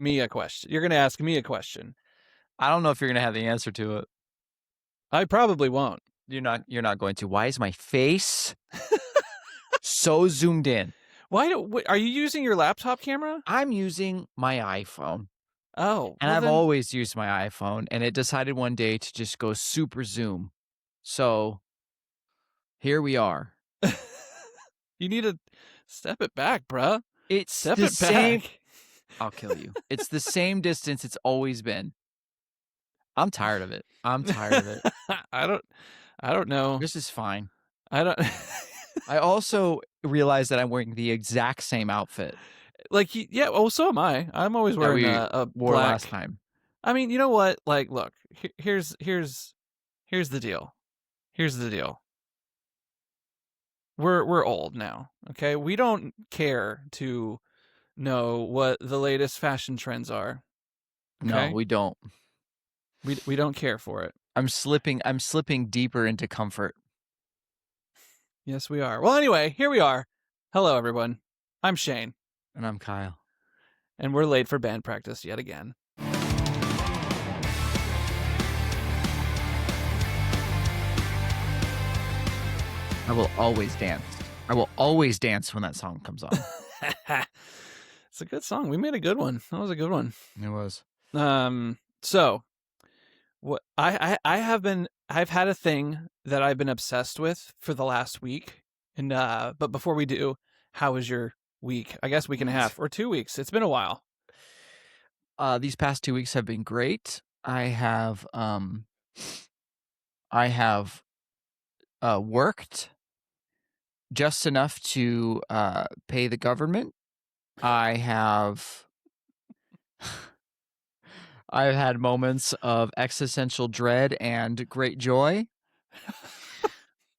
me a question. You're going to ask me a question. I don't know if you're going to have the answer to it. I probably won't. You're not going to. Why is my face so zoomed in? Are you using your laptop camera? I'm using my iPhone. Oh. And I've always used my iPhone, and it decided one day to just go super zoom. So here we are. You need to step it back, bruh. It's Step the it same. back. I'll kill you. It's the same distance it's always been. I'm tired of it. I don't know. This is fine. I also realized that I'm wearing the exact same outfit. Like, so am I. I'm always wearing a wore black. Last time. I mean, you know what? Like, look, here's the deal. Here's the deal. We're old now, okay? We don't care to know what the latest fashion trends are. Okay? No, we don't. We don't care for it. I'm slipping deeper into comfort. Yes, we are. Well, anyway, here we are. Hello, everyone. I'm Shane. And I'm Kyle. And we're late for band practice yet again. I will always dance. I will always dance when that song comes on. It's a good song. We made a good one. That was a good one. It was. So what I've had a thing that I've been obsessed with for the last week. And but before we do, how was your week? I guess week and a half or 2 weeks. It's been a while. These past 2 weeks have been great. I have worked just enough to pay the government. I've had moments of existential dread and great joy.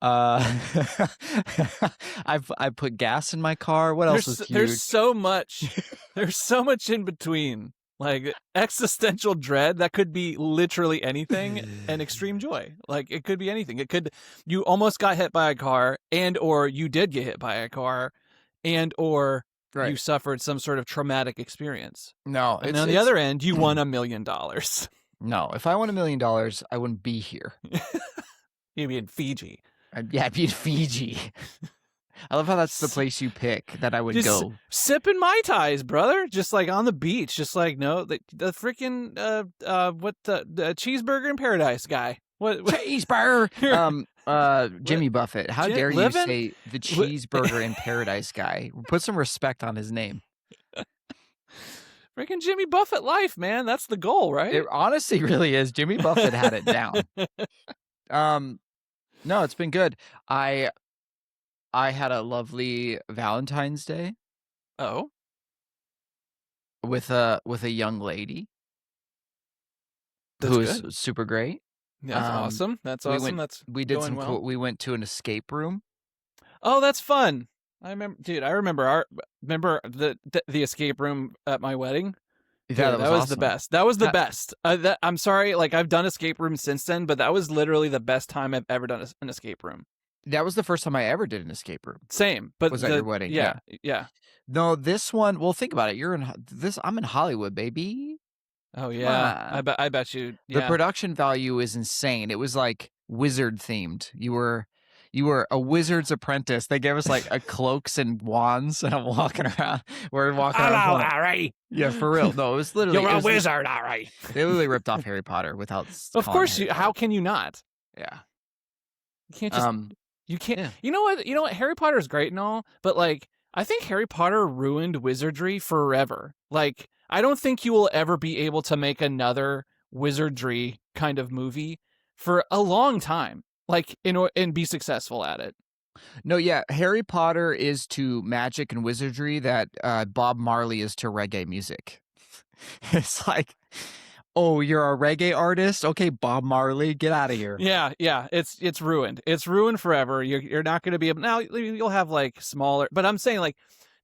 I put gas in my car. What else was huge? There's so much in between. Like existential dread, that could be literally anything, and extreme joy. Like it could be anything. You almost got hit by a car, and or you did get hit by a car, and or you suffered some sort of traumatic experience. No, and on the other end, you won $1 million. No, if I won $1 million, I wouldn't be here. You'd be in Fiji. I'd be in Fiji. I love how that's the place you pick that I would just go. Sipping Mai Tais, brother. Just like on the beach. Just like, no, the freaking, the cheeseburger in paradise guy. What? Cheeseburger. Jimmy Buffett. How dare you say the cheeseburger in paradise guy? Put some respect on his name. Freaking Jimmy Buffett life, man. That's the goal, right? It honestly really is. Jimmy Buffett had it down. No, it's been good. I had a lovely Valentine's Day. Oh. With a young lady. Who is super great. That's awesome. That's awesome. We went to an escape room. Oh, that's fun. I remember the escape room at my wedding. Yeah, that was the best. That was the best. I'm sorry, like I've done escape rooms since then, but that was literally the best time I've ever done an escape room. That was the first time I ever did an escape room. Same, but was at your wedding? Yeah. No, this one. Well, think about it. I'm in Hollywood, baby. Oh yeah, I bet you. Yeah. The production value is insane. It was like wizard themed. You were a wizard's apprentice. They gave us like a cloaks and wands, and I'm walking around. We're walking around. Hello, Harry. Yeah, for real. No, it was literally. You're a wizard, all right. They literally ripped off Harry Potter without. Of course, how can you not? Yeah. You can't just. You can't. Yeah. You know what? Harry Potter is great and all, but like, I think Harry Potter ruined wizardry forever. Like, I don't think you will ever be able to make another wizardry kind of movie for a long time. Like, and be successful at it. No, yeah, Harry Potter is to magic and wizardry that Bob Marley is to reggae music. It's like, oh, you're a reggae artist? Okay, Bob Marley, get out of here. Yeah, it's ruined. It's ruined forever. You're not going to be able. Now you'll have like smaller, but I'm saying like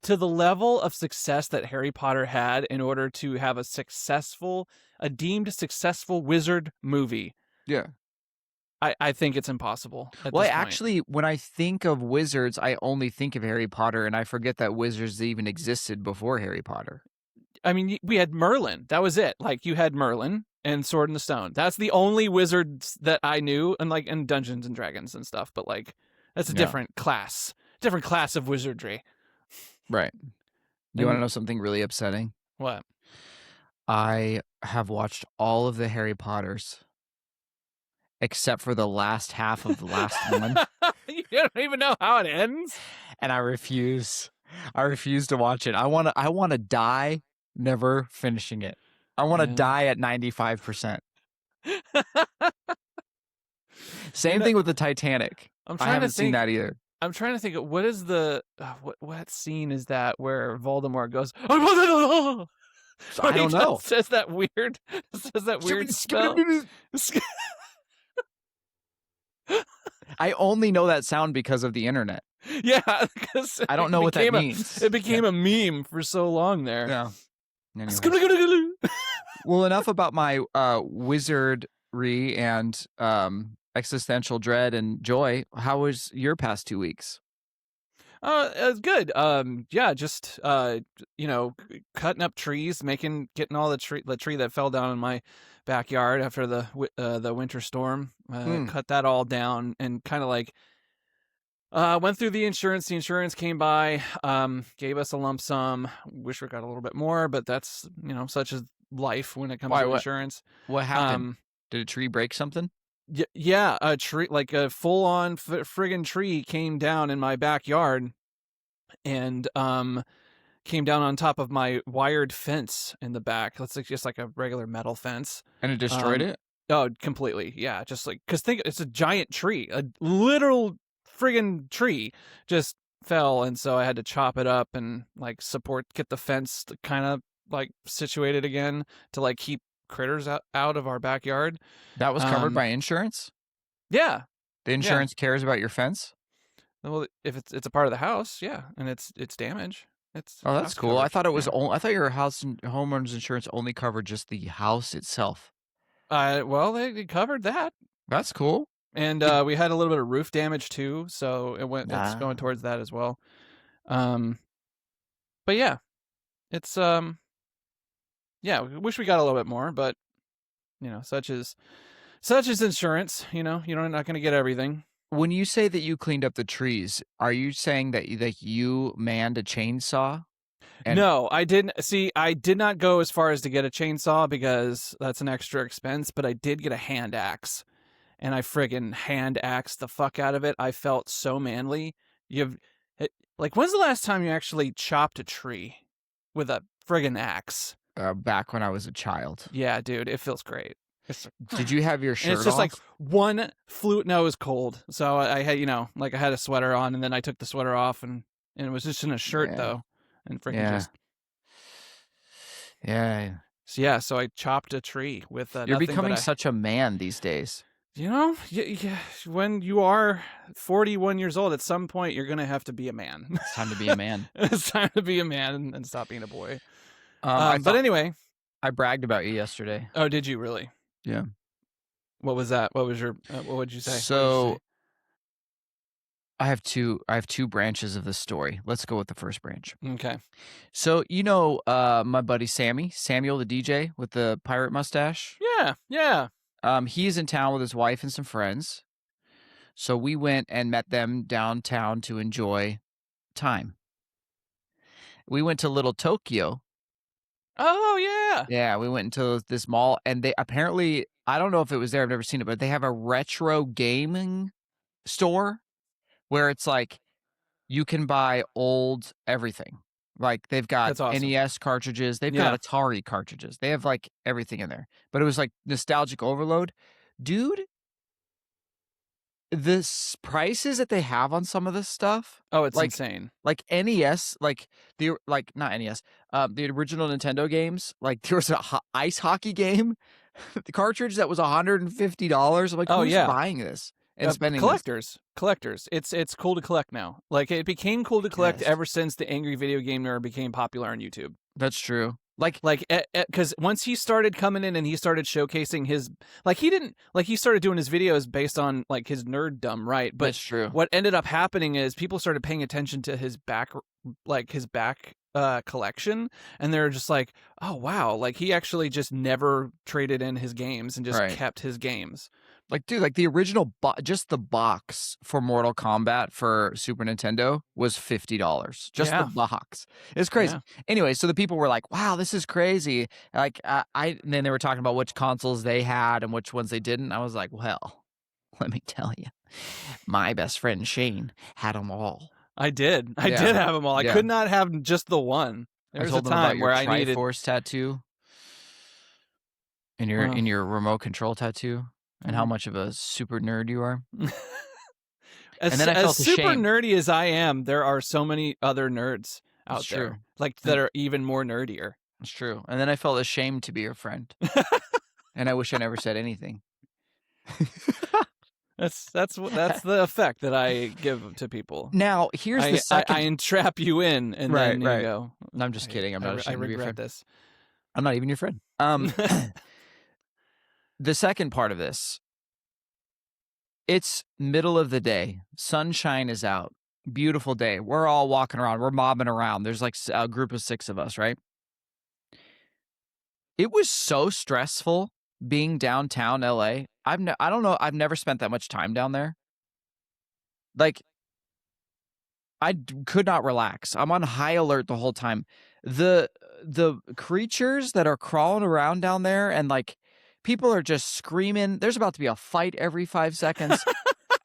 to the level of success that Harry Potter had in order to have a deemed successful wizard movie. Yeah. I think it's impossible. Well, actually, when I think of wizards, I only think of Harry Potter, and I forget that wizards even existed before Harry Potter. I mean, we had Merlin. That was it. Like, you had Merlin and Sword in the Stone. That's the only wizards that I knew, and like in Dungeons and Dragons and stuff. But like, that's a different class of wizardry. Right. Do you want to know something really upsetting? What? I have watched all of the Harry Potters except for the last half of the last one. You don't even know how it ends? And I refuse. I refuse to watch it. I want to die never finishing it. I want to die at 95%. Same thing with the Titanic. I haven't seen that either. I'm trying to think of what is the what scene is that where Voldemort goes, I don't know. Says that weird spell. I only know that sound because of the internet. Yeah, because I don't know what that means. It became a meme for so long there. Yeah. Well, enough about my wizardry and existential dread and joy. How was your past 2 weeks? It was good. Yeah, just cutting up trees, getting all the tree that fell down in my backyard after the winter storm. Cut that all down and kind of like went through the insurance. The insurance came by, gave us a lump sum. Wish we got a little bit more, but that's such as life when it comes to insurance. What happened? Did a tree break something? Yeah, a tree, like a full-on friggin' tree came down in my backyard and came down on top of my wired fence in the back. It's like just like a regular metal fence. And it destroyed it? Oh, completely. Yeah, just like, because it's a giant tree, a literal friggin' tree just fell, and so I had to chop it up and like get the fence kind of like situated again to like keep critters out of our backyard. That was covered by insurance? Yeah. The insurance cares about your fence? Well, if it's a part of the house, yeah, and it's damage. That's cool. I thought it was I thought your house and homeowner's insurance only covered just the house itself. Well, they covered that. That's cool. And we had a little bit of roof damage too, so it's going towards that as well. But yeah, it's yeah, we wish we got a little bit more, but such is insurance. You're not going to get everything. When you say that you cleaned up the trees, are you saying that you manned a chainsaw? No, I didn't. See, I did not go as far as to get a chainsaw because that's an extra expense, but I did get a hand axe, and I friggin' hand axed the fuck out of it. I felt so manly. Like, when's the last time you actually chopped a tree with a friggin' axe? Back when I was a child. Yeah, dude, it feels great. Did you have your shirt and it's just off? like one flute. No, it was cold. So I had, like I had a sweater on, and then I took the sweater off, and it was just in a shirt though. And freaking just. Yeah. So yeah, so I chopped a tree with You're becoming such a man these days. When you are 41 years old, at some point you're going to have to be a man. It's time to be a man. It's time to be a man and stop being a boy. But anyway. I bragged about you yesterday. Oh, did you really? Yeah. What was that? What was your, what would you say? So I have two branches of this story. Let's go with the first branch. Okay. So, my buddy Samuel, the DJ with the pirate mustache. Yeah. He's in town with his wife and some friends. So we went and met them downtown to enjoy time. We went to Little Tokyo. Oh, yeah. Yeah, we went into this mall, and they apparently, I don't know if it was there, I've never seen it, but they have a retro gaming store where it's like you can buy old everything. Like they've got NES cartridges, they've got Atari cartridges, they have like everything in there. But it was like nostalgic overload. Dude, the prices that they have on some of this stuff. Oh, it's insane. Like NES, not NES, the original Nintendo games. Like there was an ice hockey game, the cartridge that was $150. I'm like, who's buying this and spending collectors? It's cool to collect now. Like it became cool to collect ever since the Angry Video Game Nerd became popular on YouTube. That's true. Because once he started coming in and he started showcasing his, he started doing his videos based on like his nerddom, right? But that's true. What ended up happening is people started paying attention to his back collection, and they're just like, oh wow, like he actually just never traded in his games and just Right. kept his games. Like, dude, like the original just the box for Mortal Kombat for Super Nintendo was $50. Just the Yeah. box. It's crazy. Yeah. Anyway, so the people were like, "Wow, this is crazy." Like, and then they were talking about which consoles they had and which ones they didn't. I was like, "Well, let me tell you, my best friend Shane had them all." I did Yeah. have them all. I Yeah. could not have just the one. There I was a told them about time your where I needed Triforce tattoo and well, your remote control tattoo and how much of a super nerd you are. And then I as felt super ashamed. nerdy as I am, there are so many other nerds It's out true. there, like And that are even more nerdier. it's true. And then I felt ashamed to be your friend. And I wish I never said anything. That's the effect that I give to people. Now, here's the second. I entrap you in, and Right, then you right. go. No, I'm just kidding. I'm not I ashamed to be your regret friend. this. I'm not even your friend. The second part of this, it's middle of the day. Sunshine is out. Beautiful day. We're all walking around. We're mobbing around. There's like a group of 6 of us, right? It was so stressful being downtown LA. I don't know. I've never spent that much time down there. Like, could not relax. I'm on high alert the whole time. The creatures that are crawling around down there and like people are just screaming. There's about to be a fight every 5 seconds.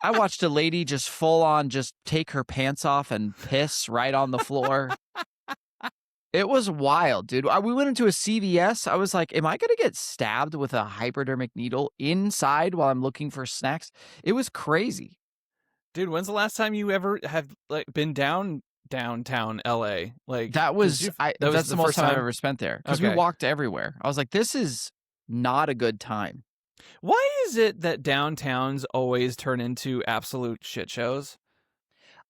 I watched a lady just full on just take her pants off and piss right on the floor. It was wild, dude. We went into a CVS. I was like, am I going to get stabbed with a hypodermic needle inside while I'm looking for snacks? It was crazy. Dude, when's the last time you ever have like been downtown LA? Like That was that's the most first time I've ever spent there because we Okay. walked everywhere. I was like, this is not a good time. Why is it that downtowns always turn into absolute shit shows?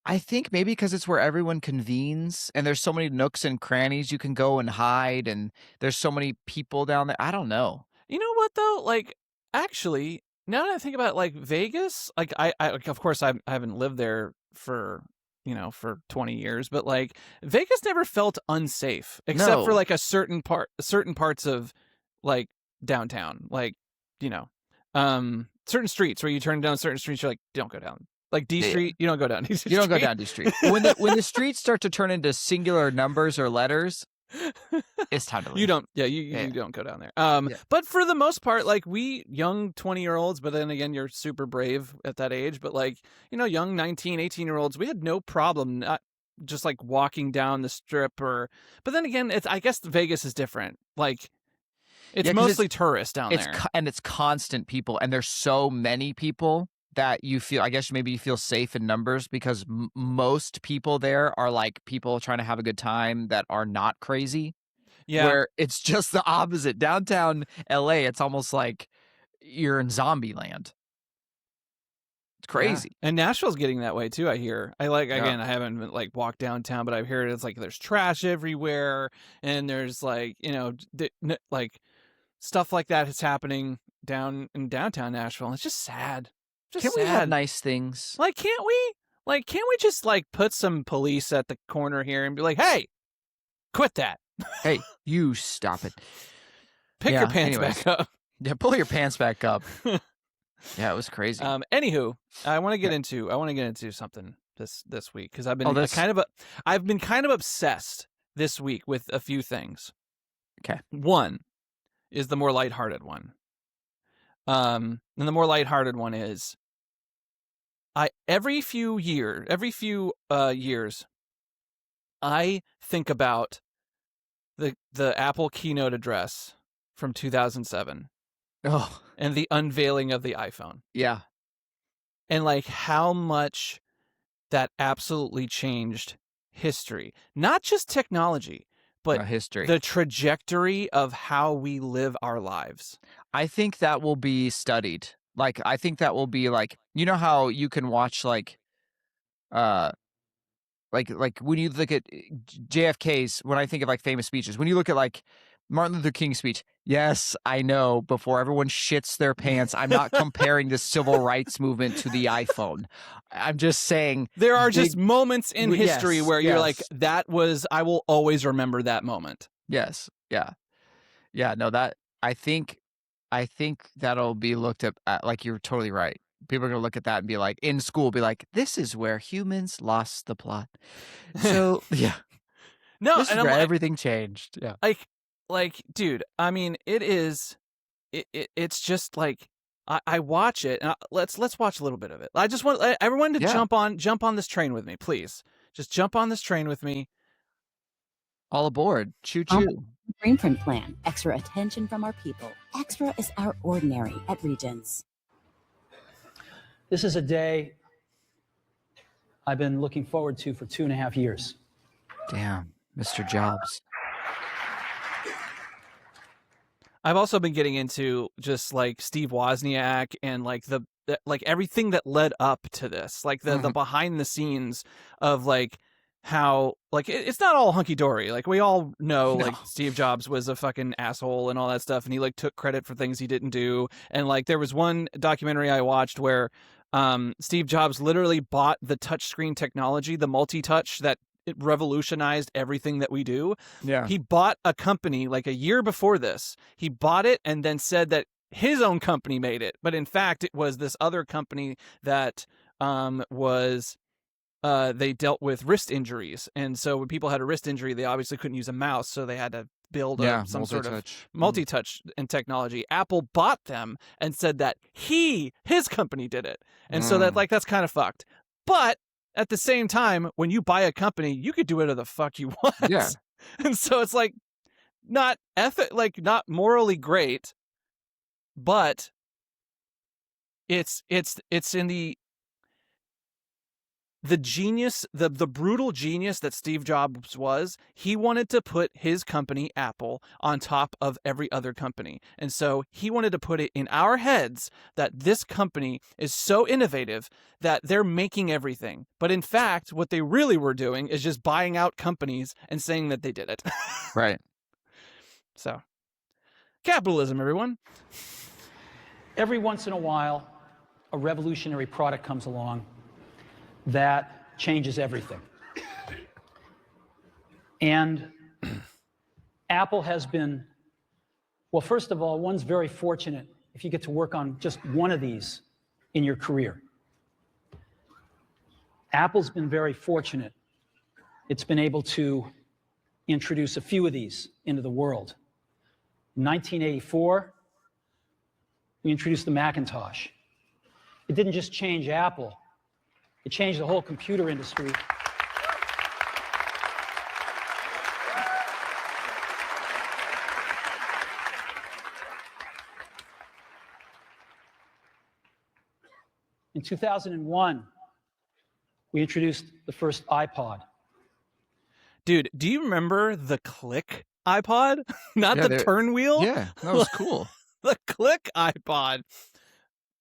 I think maybe because it's where everyone convenes and there's so many nooks and crannies you can go and hide and there's so many people down there. I don't know. You know what though? Like, actually, now that I think about it, like Vegas, like like, of course I haven't lived there for 20 years, but like Vegas never felt unsafe except for No. like certain parts of like downtown, like certain streets where you turn down certain streets, you're like, don't go down. Like D Yeah. Street, you don't go down D Street. You don't go down D Street. When the streets start to turn into singular numbers or letters, it's time to leave. You don't, you don't go down there. Yeah. But for the most part, like we young 20-year-olds, but then again, you're super brave at that age. But like, young 19, 18-year-olds, we had no problem not just like walking down the strip but then again, I guess Vegas is different. Like it's mostly tourists down there. And it's constant people. And there's so many people that you feel, I guess maybe you feel safe in numbers because most people there are like people trying to have a good time that are not crazy. Yeah. Where it's just the opposite. Downtown LA, it's almost like you're in zombie land. It's crazy. Yeah. And Nashville's getting that way too, I hear. Again, I haven't like walked downtown, but I've heard it's like there's trash everywhere and there's like, like stuff like that is happening down in downtown Nashville. And it's just sad. Can we have nice things? Like, can't we? Like, can't we just like put some police at the corner here and be like, hey, quit that. Hey, you stop it. Pick your pants back up. Yeah, pull your pants back up. Yeah, it was crazy. Anywho, I want to get into something this week because I've been I've been kind of obsessed this week with a few things. Okay. One is the more lighthearted one. And the more lighthearted one is every few years, I think about the Apple keynote address from 2007. Oh. And the unveiling of the iPhone. Yeah. And like how much that absolutely changed history. Not just technology, but history. The trajectory of how we live our lives. I think that will be studied. Like, I think that will be like, you know how you can watch like when you look at JFK's, when I think of like famous speeches, when you look at like Martin Luther King speech. Yes, I know. Before everyone shits their pants, I'm not comparing the civil rights movement to the iPhone. I'm just saying there are just moments in history yes, where you're like, yes. that was, I will always remember that moment. Yes. Yeah. Yeah. No, that I think that'll be looked at like you're totally right. People are gonna look at that and be like, in school, be like, this is where humans lost the plot. So yeah, No, this is and I'm where like, everything changed. Yeah. dude, I mean, it's just like, I watch it, and let's watch a little bit of it. I just want everyone to Yeah. jump on this train with me, please. Just jump on this train with me. All aboard. Choo choo. Green Print Plan. Extra attention from our people. Extra is our ordinary at Regions. This is a day I've been looking forward to for 2.5 years. Damn, Mr. Jobs. I've also been getting into just like Steve Wozniak and like like everything that led up to this, like the behind the scenes of like how like it's not all hunky dory. Like we all know, like Steve Jobs was a fucking asshole and all that stuff, and he like took credit for things he didn't do. And like there was one documentary I watched where Steve Jobs literally bought the touchscreen technology, the multi-touch that it revolutionized everything that we do. Yeah. He bought a company like a year before this. He bought it and then said that his own company made it. But in fact, it was this other company that was they dealt with wrist injuries. And so when people had a wrist injury, they obviously couldn't use a mouse. So they had to build some sort of multi-touch and technology. Apple bought them and said that his company did it. And so that's kind of fucked. But at the same time, when you buy a company, you could do whatever the fuck you want. Yeah. And so it's like not not morally great, but it's in the genius, the brutal genius that Steve Jobs was. He wanted to put his company, Apple, on top of every other company. And so he wanted to put it in our heads that this company is so innovative that they're making everything. But in fact, what they really were doing is just buying out companies and saying that they did it. Right. So, capitalism, everyone. Every once in a while, a revolutionary product comes along that changes everything. And Apple has been, well, first of all, one's very fortunate if you get to work on just one of these in your career. Apple's been very fortunate. It's been able to introduce a few of these into the world. In 1984, we introduced the Macintosh. It didn't just change Apple, it changed the whole computer industry. In 2001, we introduced the first iPod. Dude, do you remember the click iPod? Not the turn wheel? Yeah, that was cool. The click iPod.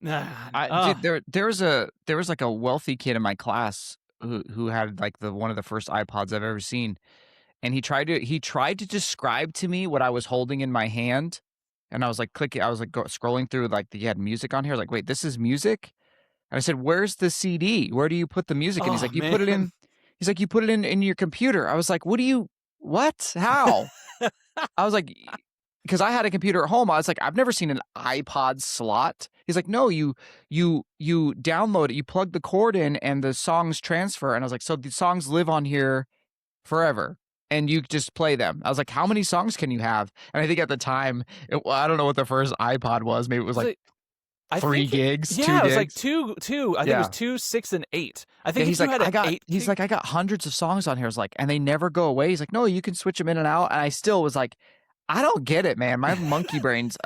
Dude, there was like a wealthy kid in my class who had like one of the first iPods I've ever seen, and he tried to describe to me what I was holding in my hand, and I was like clicking, I was like scrolling through, like he had music on here, like, wait, this is music? And I said, where's the CD? Where do you put the music? And he's like, you put it in. He's like, you put it in your computer. I was like, what? How? I was like, because I had a computer at home. I was like, I've never seen an iPod slot. He's like, no, you download it, you plug the cord in, and the songs transfer. And I was like, so the songs live on here forever, and you just play them. I was like, how many songs can you have? And I think at the time, I don't know what the first iPod was. Maybe it was like 3 gigs. Yeah, 2 gigs. it was like two. I think it was 2, 6, and 8. I think he's if like, you had he's like, I got hundreds of songs on here. It's like, and they never go away. He's like, no, you can switch them in and out. And I still was like, I don't get it, man. My monkey brains,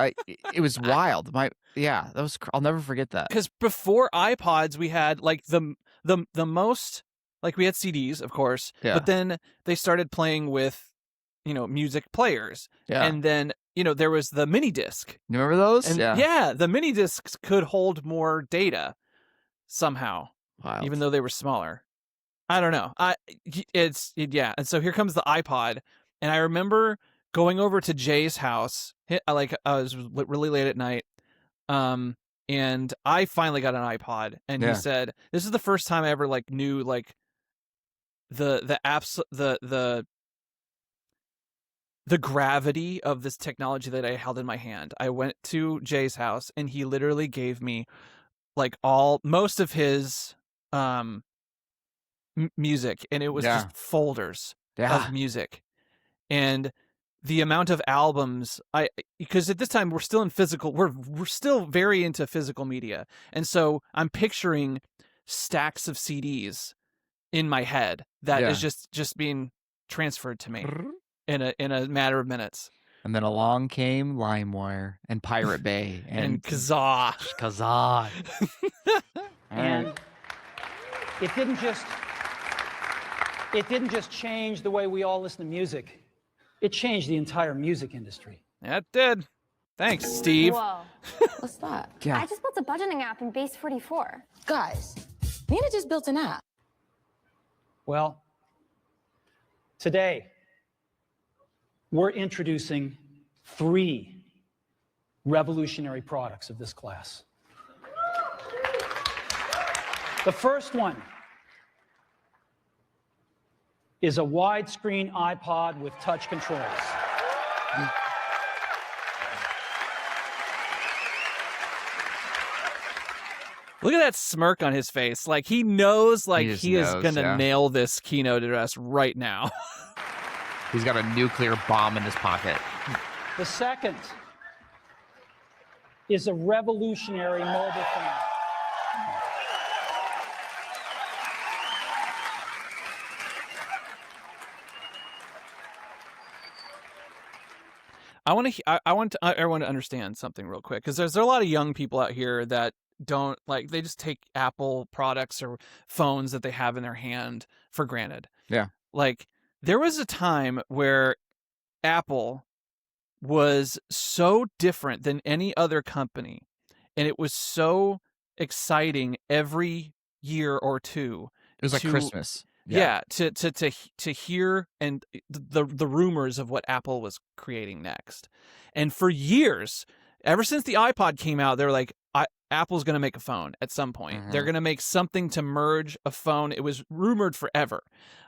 it was wild. I'll never forget that. Because before iPods, we had like the most, like we had CDs, of course, but then they started playing with, music players. Yeah. And then, there was the mini disc. You remember those? And yeah, the mini discs could hold more data somehow, even though they were smaller. I don't know. And so here comes the iPod, and I remember going over to Jay's house. I was really late at night. And I finally got an iPod, and he said, "This is the first time I ever like knew like the apps the gravity of this technology that I held in my hand." I went to Jay's house, and he literally gave me like most of his music, and it was just folders of music, and the amount of albums because at this time we're still in physical, we're still very into physical media, and so I'm picturing stacks of CDs in my head that is just being transferred to me in a matter of minutes. And then along came LimeWire and Pirate Bay and Kazaa. And it didn't just change the way we all listen to music. It changed the entire music industry. That did. Thanks, Steve. Whoa. What's that? I just built a budgeting app in Base 44. Guys, Nina just built an app. Well, today, we're introducing 3 revolutionary products of this class. The first one is a widescreen iPod with touch controls. Look at that smirk on his face. Like he knows, like he is gonna nail this keynote address right now. He's got a nuclear bomb in his pocket. The second is a revolutionary mobile phone. I want everyone to understand something real quick, because there's a lot of young people out here that don't like, they just take Apple products or phones that they have in their hand for granted. Yeah. Like there was a time where Apple was so different than any other company, and it was so exciting every year or two. It was like Christmas. Yeah, to hear and the rumors of what Apple was creating next. And for years, ever since the iPod came out, they were like, Apple's going to make a phone at some point. Mm-hmm. They're going to make something to merge a phone. It was rumored forever.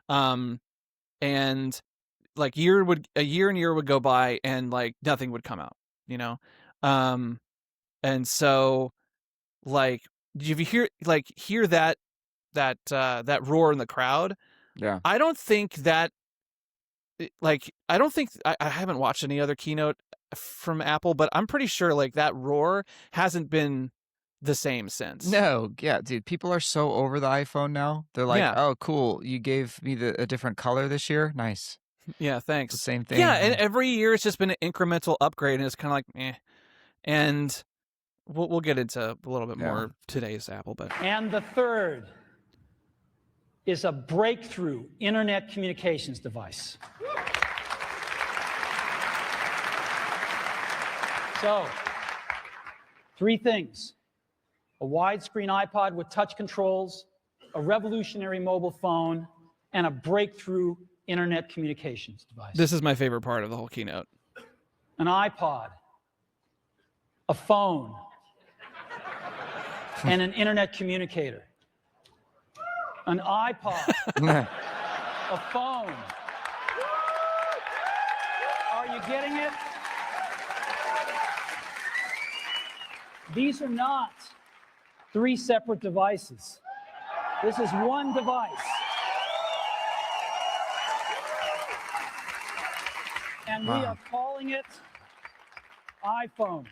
And like a year and year would go by, and like nothing would come out, you know? And so like, if you hear that roar in the crowd, I don't think I haven't watched any other keynote from Apple, but I'm pretty sure like that roar hasn't been the same since. No, yeah, dude, people are so over the iPhone now. They're like, oh, cool, you gave me a different color this year. Nice. Yeah, thanks. It's the same thing. Yeah, and every year it's just been an incremental upgrade, and it's kind of like, eh. And we'll get into a little bit more today's Apple, but. And the third is a breakthrough internet communications device. So, 3 things: a widescreen iPod with touch controls, a revolutionary mobile phone, and a breakthrough internet communications device. This is my favorite part of the whole keynote. An iPod, a phone, and an internet communicator. An iPod, a phone. Are you getting it? These are not 3 separate devices. This is one device. And we are calling it iPhone.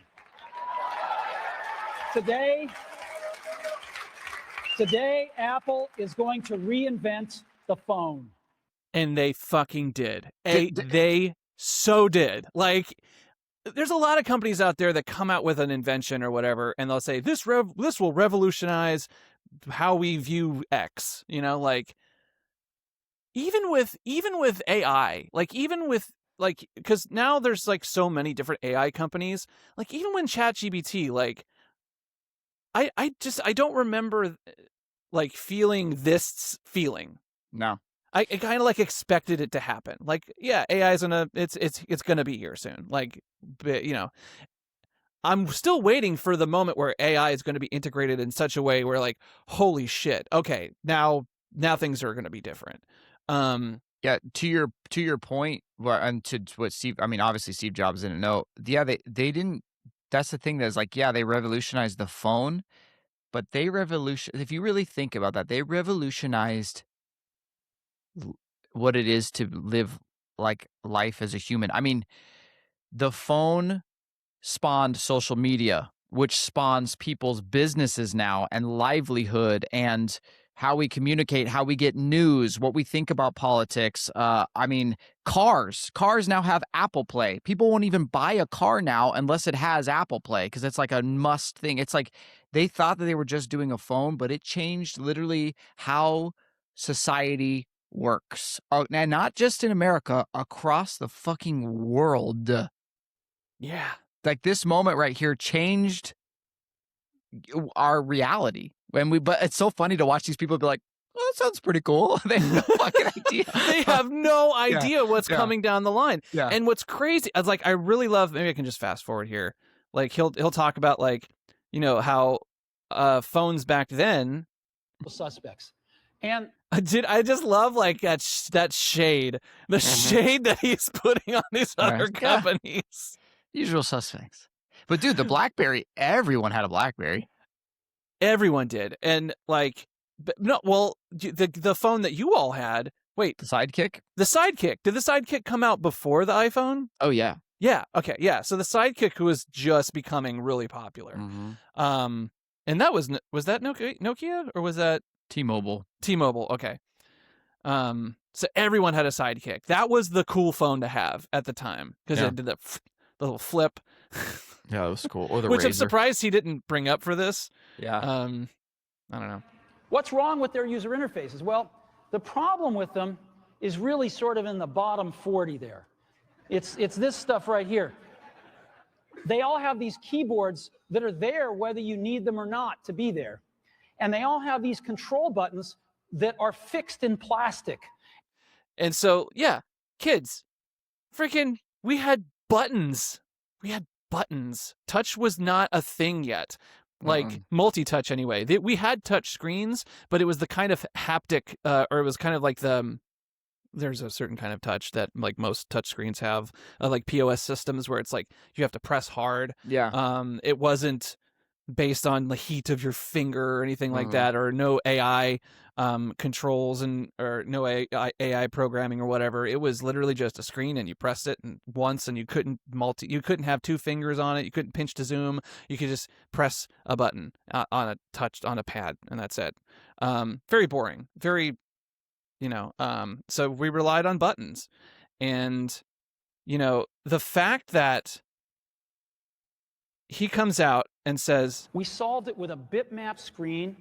Today, Apple is going to reinvent the phone. And they fucking did. They so did. Like, there's a lot of companies out there that come out with an invention or whatever, and they'll say, this will revolutionize how we view X. You know, like, even with AI, like, because now there's, like, so many different AI companies. Like, even when ChatGPT, like, I don't remember like feeling this feeling. No. I kind of like expected it to happen. Like, yeah, AI is it's gonna be here soon. Like, you know, I'm still waiting for the moment where AI is going to be integrated in such a way where, like, holy shit, okay, now things are going to be different. Yeah, to your point, and to what Steve, I mean, obviously Steve Jobs didn't know. Yeah, they didn't. That's the thing that's like, yeah, they revolutionized the phone, but they if you really think about that, they revolutionized what it is to live like life as a human. I mean, the phone spawned social media, which spawns people's businesses now and livelihood and how we communicate, how we get news, what we think about politics. I mean, cars now have Apple Play. People won't even buy a car now unless it has Apple Play because it's like a must thing. It's like they thought that they were just doing a phone, but it changed literally how society works. And not just in America, across the fucking world. Yeah. Like this moment right here changed our reality. But it's so funny to watch these people be like, "Oh, that sounds pretty cool." They have no fucking idea. They have no idea what's coming down the line. Yeah. And what's crazy, I was like, I really love. Maybe I can just fast forward here. Like he'll talk about, like, you know, how phones back then. Suspects. And I just love like that shade, the shade that he's putting on these other companies. Usual suspects. But dude, the BlackBerry, everyone had a BlackBerry. Everyone did. And like, no, well, the phone that you all had, wait. The Sidekick? The Sidekick. Did the Sidekick come out before the iPhone? Oh, yeah. Yeah. Okay. Yeah. So the Sidekick was just becoming really popular. Mm-hmm. And that was that Nokia or was that T-Mobile? T-Mobile. Okay. So everyone had a Sidekick. That was the cool phone to have at the time because it did the little flip. Yeah, it was cool. Or the Which Razor. I'm surprised he didn't bring up for this. Yeah. I don't know. what's wrong with their user interfaces? Well, the problem with them is really sort of in the bottom 40 there. It's this stuff right here. They all have these keyboards that are there whether you need them or not to be there. And they all have these control buttons that are fixed in plastic. And so, yeah, kids, freaking, we had buttons. We had buttons. Touch was not a thing yet. Like multi-touch anyway. We had touch screens, but it was the kind of haptic, or it was kind of like there's a certain kind of touch that like most touch screens have, like POS systems where it's like you have to press hard. Yeah. It wasn't based on the heat of your finger or anything like that, or no AI controls or no AI programming or whatever. It was literally just a screen and you pressed it once and you couldn't have two fingers on it. You couldn't pinch to zoom. You could just press a button on a pad and that's it. Very boring. Very, so we relied on buttons. And, the fact that he comes out and says, we solved it with a bitmap screen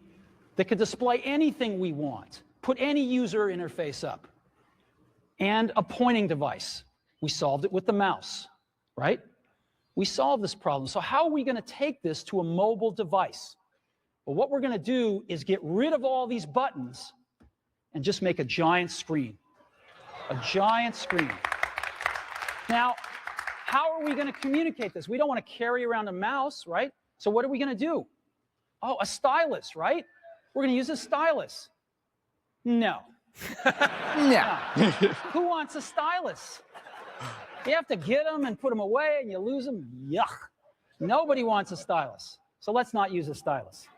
that could display anything we want, put any user interface up, and a pointing device. We solved it with the mouse, right? We solved this problem. So how are we going to take this to a mobile device? Well, what we're going to do is get rid of all these buttons and just make a giant screen. A giant screen. Now, how are we going to communicate this? We don't want to carry around a mouse, right? So what are we going to do? Oh, a stylus, right? We're going to use a stylus. No. No. Who wants a stylus? You have to get them and put them away and you lose them. Yuck. Nobody wants a stylus. So let's not use a stylus.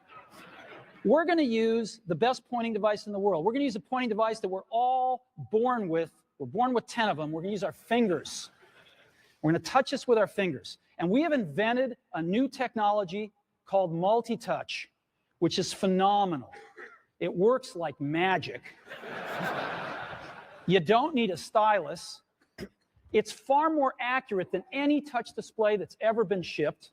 We're going to use the best pointing device in the world. We're going to use a pointing device that we're all born with. We're born with 10 of them. We're going to use our fingers. We're going to touch this with our fingers. And we have invented a new technology called multi-touch, which is phenomenal. It works like magic. You don't need a stylus. It's far more accurate than any touch display that's ever been shipped.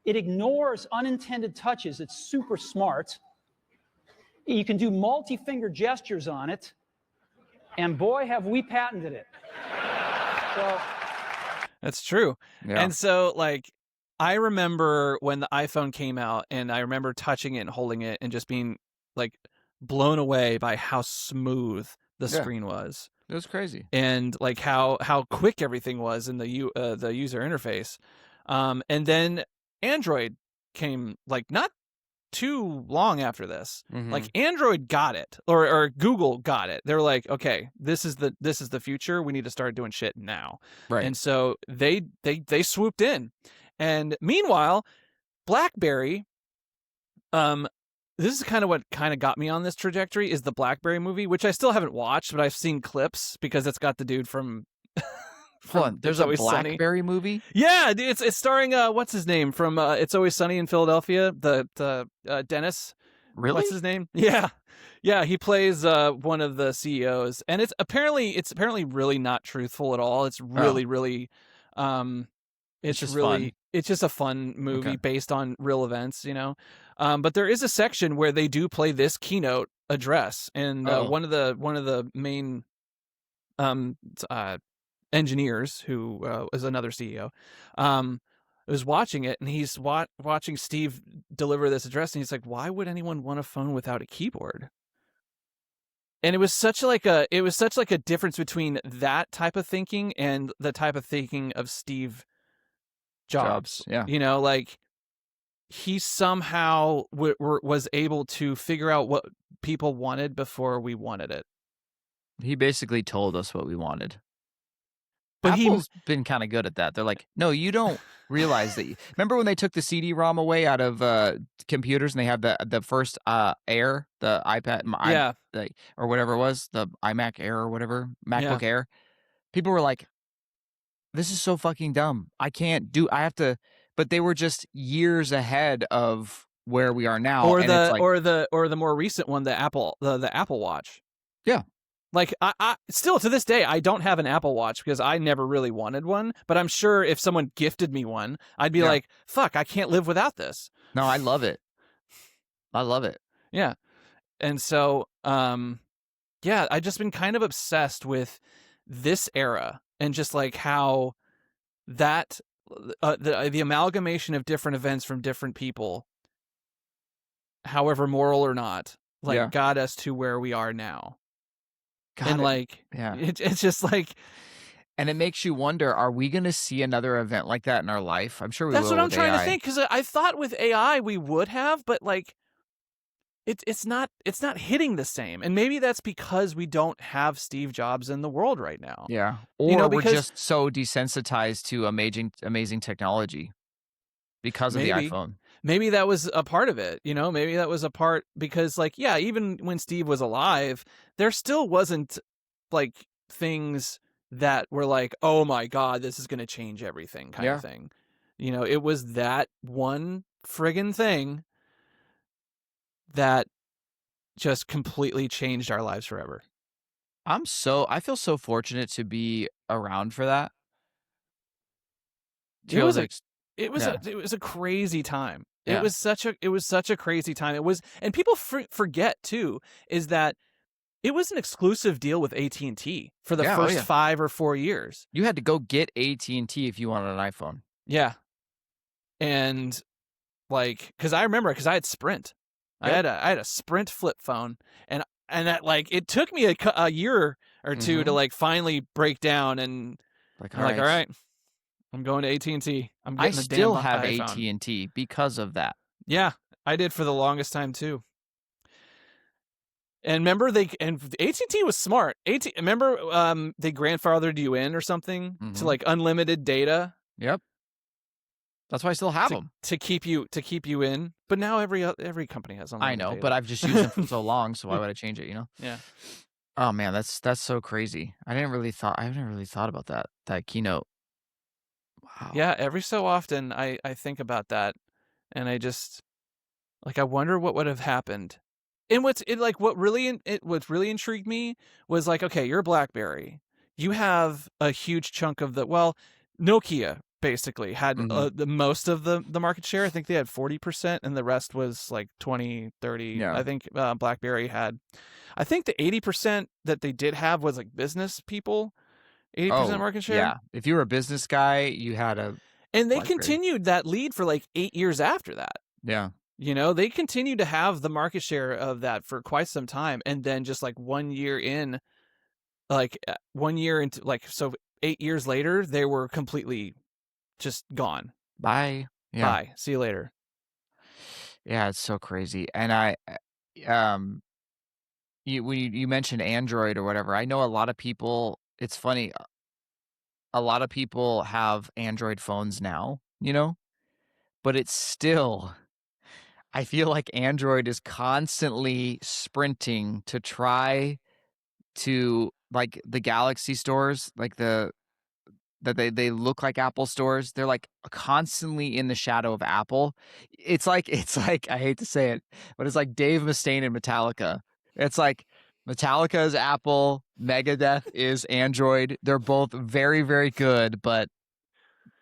It ignores unintended touches. It's super smart. You can do multi-finger gestures on it. And boy, have we patented it. So... That's true. Yeah. And so, like, I remember when the iPhone came out and I remember touching it and holding it and just being, like, blown away by how smooth the Yeah. screen was, It was crazy. and like how quick everything was in the user interface. And then Android came like not too long after this. Mhm. Like Android got it, or Google got it. They're like, okay, this is the future. We need to start doing shit now. Right. And so they swooped in. And meanwhile, BlackBerry, this is kind of what kind of got me on this trajectory, is the BlackBerry movie, which I still haven't watched, but I've seen clips because it's got the dude from Hold on, there's It's a Always Sunny. BlackBerry movie? Yeah, it's starring what's his name from It's Always Sunny in Philadelphia, the Dennis. Really? What's his name? Yeah, he plays one of the CEOs, and it's apparently really not truthful at all. It's really it's just really fun. it's just a fun movie Okay. based on real events, you know. But there is a section where they do play this keynote address, and one of the main engineers, who is another CEO, was watching it, and he's watching Steve deliver this address, and he's like, "Why would anyone want a phone without a keyboard?" And it was such like a difference between that type of thinking and the type of thinking of Steve Jobs. Yeah. You know, like he somehow was able to figure out what people wanted before we wanted it. He basically told us what we wanted. But Apple's been kind of good at that. They're like, no, you don't realize that. Remember when they took the CD-ROM away out of computers, and they had the first Air, the iPad, Yeah. or whatever it was, the iMac Air or whatever, MacBook Air. People were like, this is so fucking dumb. I have to. But they were just years ahead of where we are now. Or and the it's like, or the more recent one, the Apple Watch. Yeah. Like I still to this day I don't have an Apple Watch because I never really wanted one, but I'm sure if someone gifted me one, I'd be like, "Fuck, I can't live without this." No, I love it. I love it. Yeah. And so yeah, I've just been kind of obsessed with this era, and just like how that the amalgamation of different events from different people, however moral or not, like got us to where we are now. And like, it's just like, and it makes you wonder: are we going to see another event like that in our life? I'm sure we will. That's what I'm trying to think, because I thought with AI we would have, but like, it's not hitting the same, and maybe that's because we don't have Steve Jobs in the world right now. Yeah, or we're just so desensitized to amazing technology because of the iPhone. Maybe that was a part of it, you know? Maybe that was a part because, like, yeah, even when Steve was alive, there still wasn't, like, things that were like, oh my God, this is going to change everything kind of thing. You know, it was that one friggin' thing that just completely changed our lives forever. I feel so fortunate to be around for that. It was a crazy time. Yeah. It was such a crazy time. It was, and people forget too, is that it was an exclusive deal with AT&T for the first 5 or 4 years. You had to go get AT&T if you wanted an iPhone. Yeah. And like, cause I remember, cause I had Sprint. Yep. I had a Sprint flip phone, and that, like, it took me a year or two to like finally break down, and like, all right, I'm going to AT&T. I still have AT&T because of that. Yeah, I did for the longest time too. And remember, AT&T was smart. Remember, they grandfathered you in or something to like unlimited data. Yep. That's why I still have them to keep you in. But now every company has unlimited. I know, data. But I've just used them for so long, so why would I change it? You know? Yeah. Oh man, that's so crazy. I haven't really thought about that keynote. Wow. Yeah, every so often I think about that, and I just, like, I wonder what would have happened. And what really intrigued me was, like, okay, you're BlackBerry, you have a huge chunk of Nokia basically had the most of the market share. I think they had 40%, and the rest was like 20, 30. Yeah. I think BlackBerry had, I think the 80% that they did have was like business people. 80% market share. Yeah, if you were a business guy, you had a. And they continued that lead for like 8 years after that. Yeah. You know, they continued to have the market share of that for quite some time. And then just like 1 year in, like 1 year into like, so 8 years later, they were completely just gone. Bye. Yeah. Bye. See you later. Yeah, it's so crazy. And um, when you mentioned Android or whatever, I know a lot of people. It's funny. A lot of people have Android phones now, but it's still. I feel like Android is constantly sprinting to try to like the Galaxy stores, like that they look like Apple stores. They're like constantly in the shadow of Apple. It's like I hate to say it, but it's like Dave Mustaine and Metallica. It's like Metallica is Apple, Megadeth is Android. They're both very, very good, but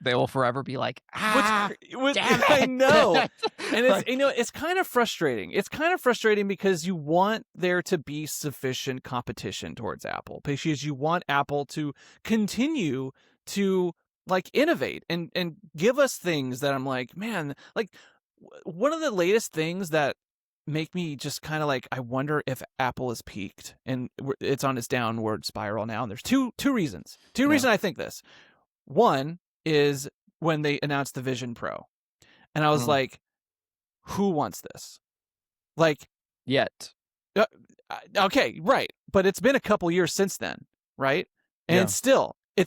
they will forever be like, damn it. I know. And it's, Like, it's kind of frustrating. It's kind of frustrating because you want there to be sufficient competition towards Apple, because you want Apple to continue to like innovate and give us things that I'm like, man, like one of the latest things that make me just kind of like, I wonder if Apple is peaked and it's on its downward spiral now. And there's two reasons. Two reasons I think this. One is when they announced the Vision Pro. And I was like, who wants this? Like, yet. Okay, right. But it's been a couple years since then, right? And Yeah. it's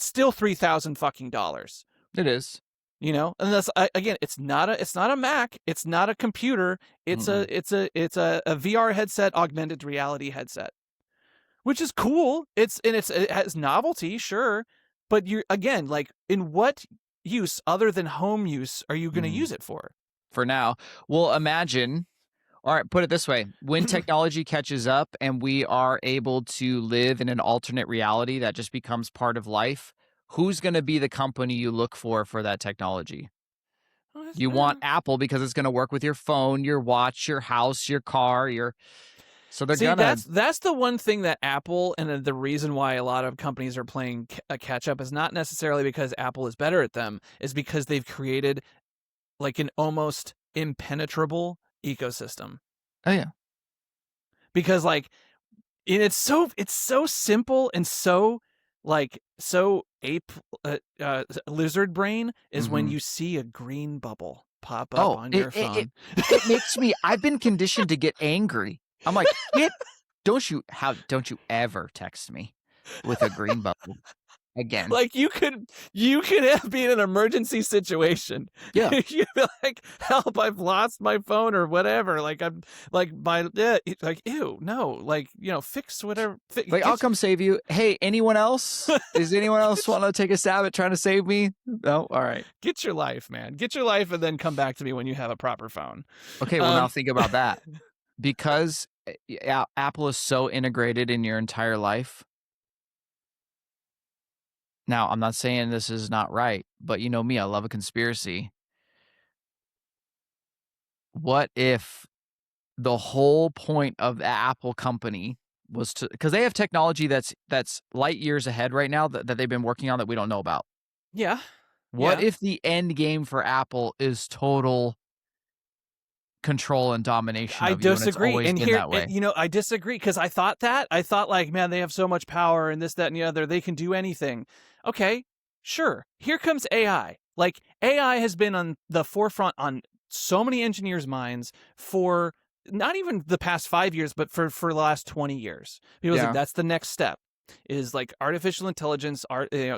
still $3,000 fucking dollars. It is. And that's again, it's not a Mac, it's not a computer, it's a VR headset, augmented reality headset, which is cool. It has novelty, sure, but you're again like, in what use other than home use are you going to use it for? For now. Well, imagine. All right, put it this way. When technology catches up and we are able to live in an alternate reality that just becomes part of life, who's going to be the company you look for that technology? You want Apple because it's going to work with your phone, your watch, your house, your car, so they're gonna. That's the one thing that Apple, and the reason why a lot of companies are playing a catch up, is not necessarily because Apple is better at them, is because they've created like an almost impenetrable ecosystem. Oh yeah. Because like, and it's so simple and so lizard brain is when you see a green bubble pop up on your phone. It makes me. I've been conditioned to get angry. I'm like, don't you ever text me with a green bubble again. Like you could be in an emergency situation. Yeah. You'd be like, help, I've lost my phone or whatever. Like I'm like like, ew, no, like, fix whatever. Like, I'll come save you. Hey, anyone else? Does anyone else want to take a stab at trying to save me? No? All right. Get your life, man. Get your life and then come back to me when you have a proper phone. Okay, well, now think about that. Because Apple is so integrated in your entire life. Now, I'm not saying this is not right, but you know me, I love a conspiracy. What if the whole point of the Apple company was to, because they have technology that's light years ahead right now that they've been working on that we don't know about. Yeah. What if the end game for Apple is total control and domination? I of you, disagree. and here, that way. I disagree, because I thought like, man, they have so much power and this, that, and the other. They can do anything. Okay, sure. Here comes AI. Like, AI has been on the forefront on so many engineers' minds for not even the past 5 years, but for the last 20 years. People like, that's the next step. Is like artificial intelligence,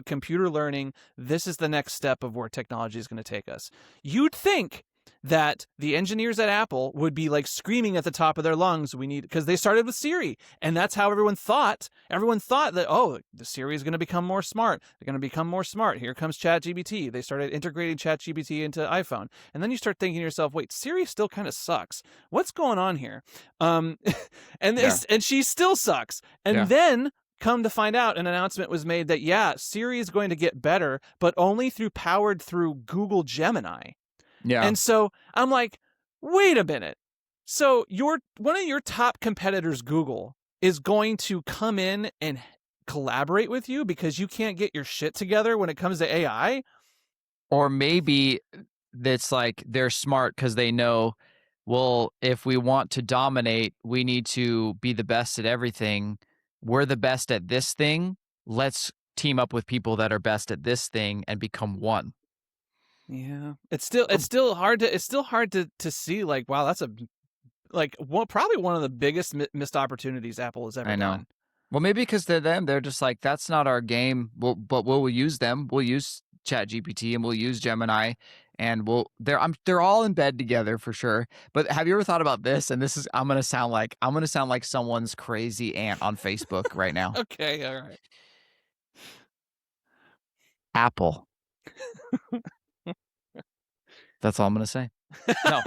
computer learning. This is the next step of where technology is going to take us. You'd think that the engineers at Apple would be like screaming at the top of their lungs, because they started with Siri, and that's how everyone thought. Everyone thought that, the Siri is going to become more smart. They're going to become more smart. Here comes ChatGPT. They started integrating ChatGPT into iPhone. And then you start thinking to yourself, wait, Siri still kind of sucks. What's going on here? And she still sucks. And then come to find out, an announcement was made that, Siri is going to get better, but only powered through Google Gemini. Yeah. And so I'm like, wait a minute. So one of your top competitors, Google, is going to come in and collaborate with you because you can't get your shit together when it comes to AI? Or maybe that's like they're smart because they know, well, if we want to dominate, we need to be the best at everything. we're the best at this thing. Let's team up with people that are best at this thing and become one. Yeah, it's still hard to see like, wow, that's probably one of the biggest missed opportunities Apple has ever I know. done. Well, maybe because they're just like, that's not our game. But we'll use them. We'll use ChatGPT and we'll use Gemini, and they're all in bed together for sure. But have you ever thought about this? And this is I'm gonna sound like someone's crazy aunt on Facebook right now. Okay, all right. Apple. That's all I'm gonna say. No.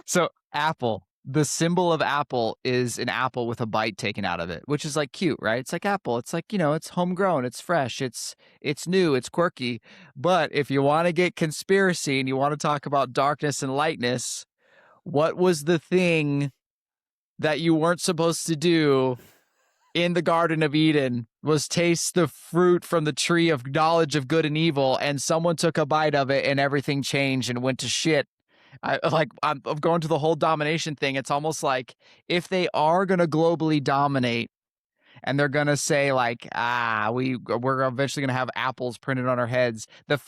So Apple. The symbol of Apple is an apple with a bite taken out of it, which is like cute, right? It's like Apple. It's like, it's homegrown, it's fresh, it's new, it's quirky. But if you want to get conspiracy and you want to talk about darkness and lightness, what was the thing that you weren't supposed to do in the Garden of Eden was taste the fruit from the tree of knowledge of good and evil, and someone took a bite of it and everything changed and went to shit. I'm going to the whole domination thing. It's almost like if they are going to globally dominate and they're going to say like, we're eventually going to have apples printed on our heads.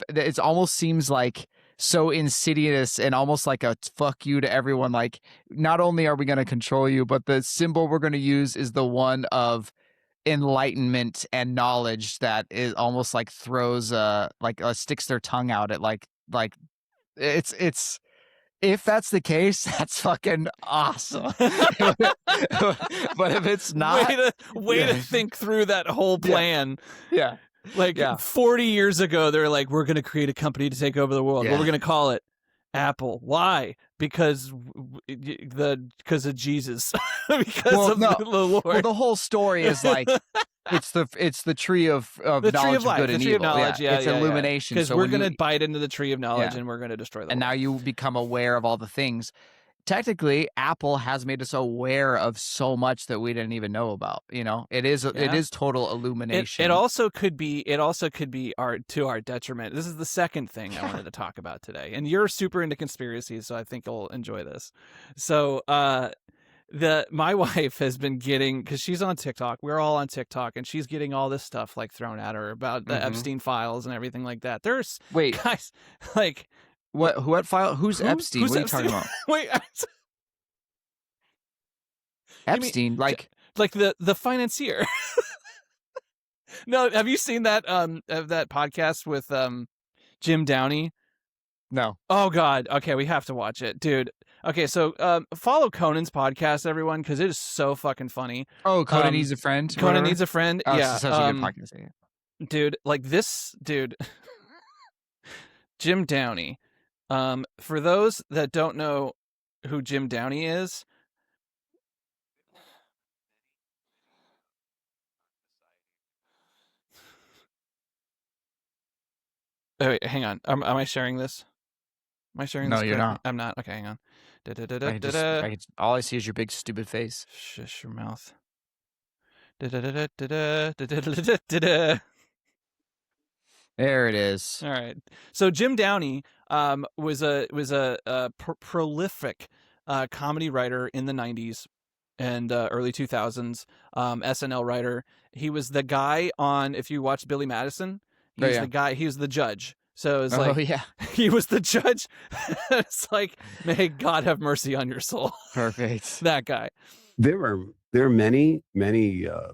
It almost seems like so insidious and almost like a fuck you to everyone. Like, not only are we going to control you, but the symbol we're going to use is the one of enlightenment and knowledge that is almost like throws sticks their tongue out at like it's if that's the case, that's fucking awesome. But if it's not, way to think through that whole plan. Yeah. 40 years ago, they're like, we're going to create a company to take over the world. Yeah. What we're going to call it? Apple. Why? Because of Jesus. The Lord. Well, the whole story is like it's the tree of the knowledge tree of life, good and the tree evil. of knowledge. Yeah, it's illumination. Because so we're going to bite into the tree of knowledge Yeah. and we're going to destroy the and world. now you become aware of all the things. Technically, Apple has made us aware of so much that we didn't even know about. It is total illumination. It also could be to our detriment. This is the second thing I wanted to talk about today. And you're super into conspiracies, so I think you'll enjoy this. So my wife has been getting, because she's on TikTok, we're all on TikTok, and she's getting all this stuff like thrown at her about the Epstein files and everything like that. There's guys like. What file? Who's Epstein? What are you talking about? Wait, Epstein, like the financier. No, have you seen that podcast with Jim Downey? No. Oh God. Okay, we have to watch it, dude. Okay, so follow Conan's podcast, everyone, because it is so fucking funny. Oh, Conan Needs a Friend. Conan Needs a Friend. Oh, yeah, it's such a good podcast. Yeah. Dude. Like this, dude. Jim Downey. For those that don't know who Jim Downey is, oh, wait, hang on. Am I sharing this? Am I sharing this? No, you're not. I'm not. Okay, hang on. All I see is your big stupid face. Shush your mouth. There it is. All right. So Jim Downey was a prolific comedy writer in the 90s and early 2000s, SNL writer. He was the guy on, if you watch Billy Madison, he's the guy, he was the judge. So it's like, yeah. He was the judge. It's like, may God have mercy on your soul. Perfect. That guy. There are many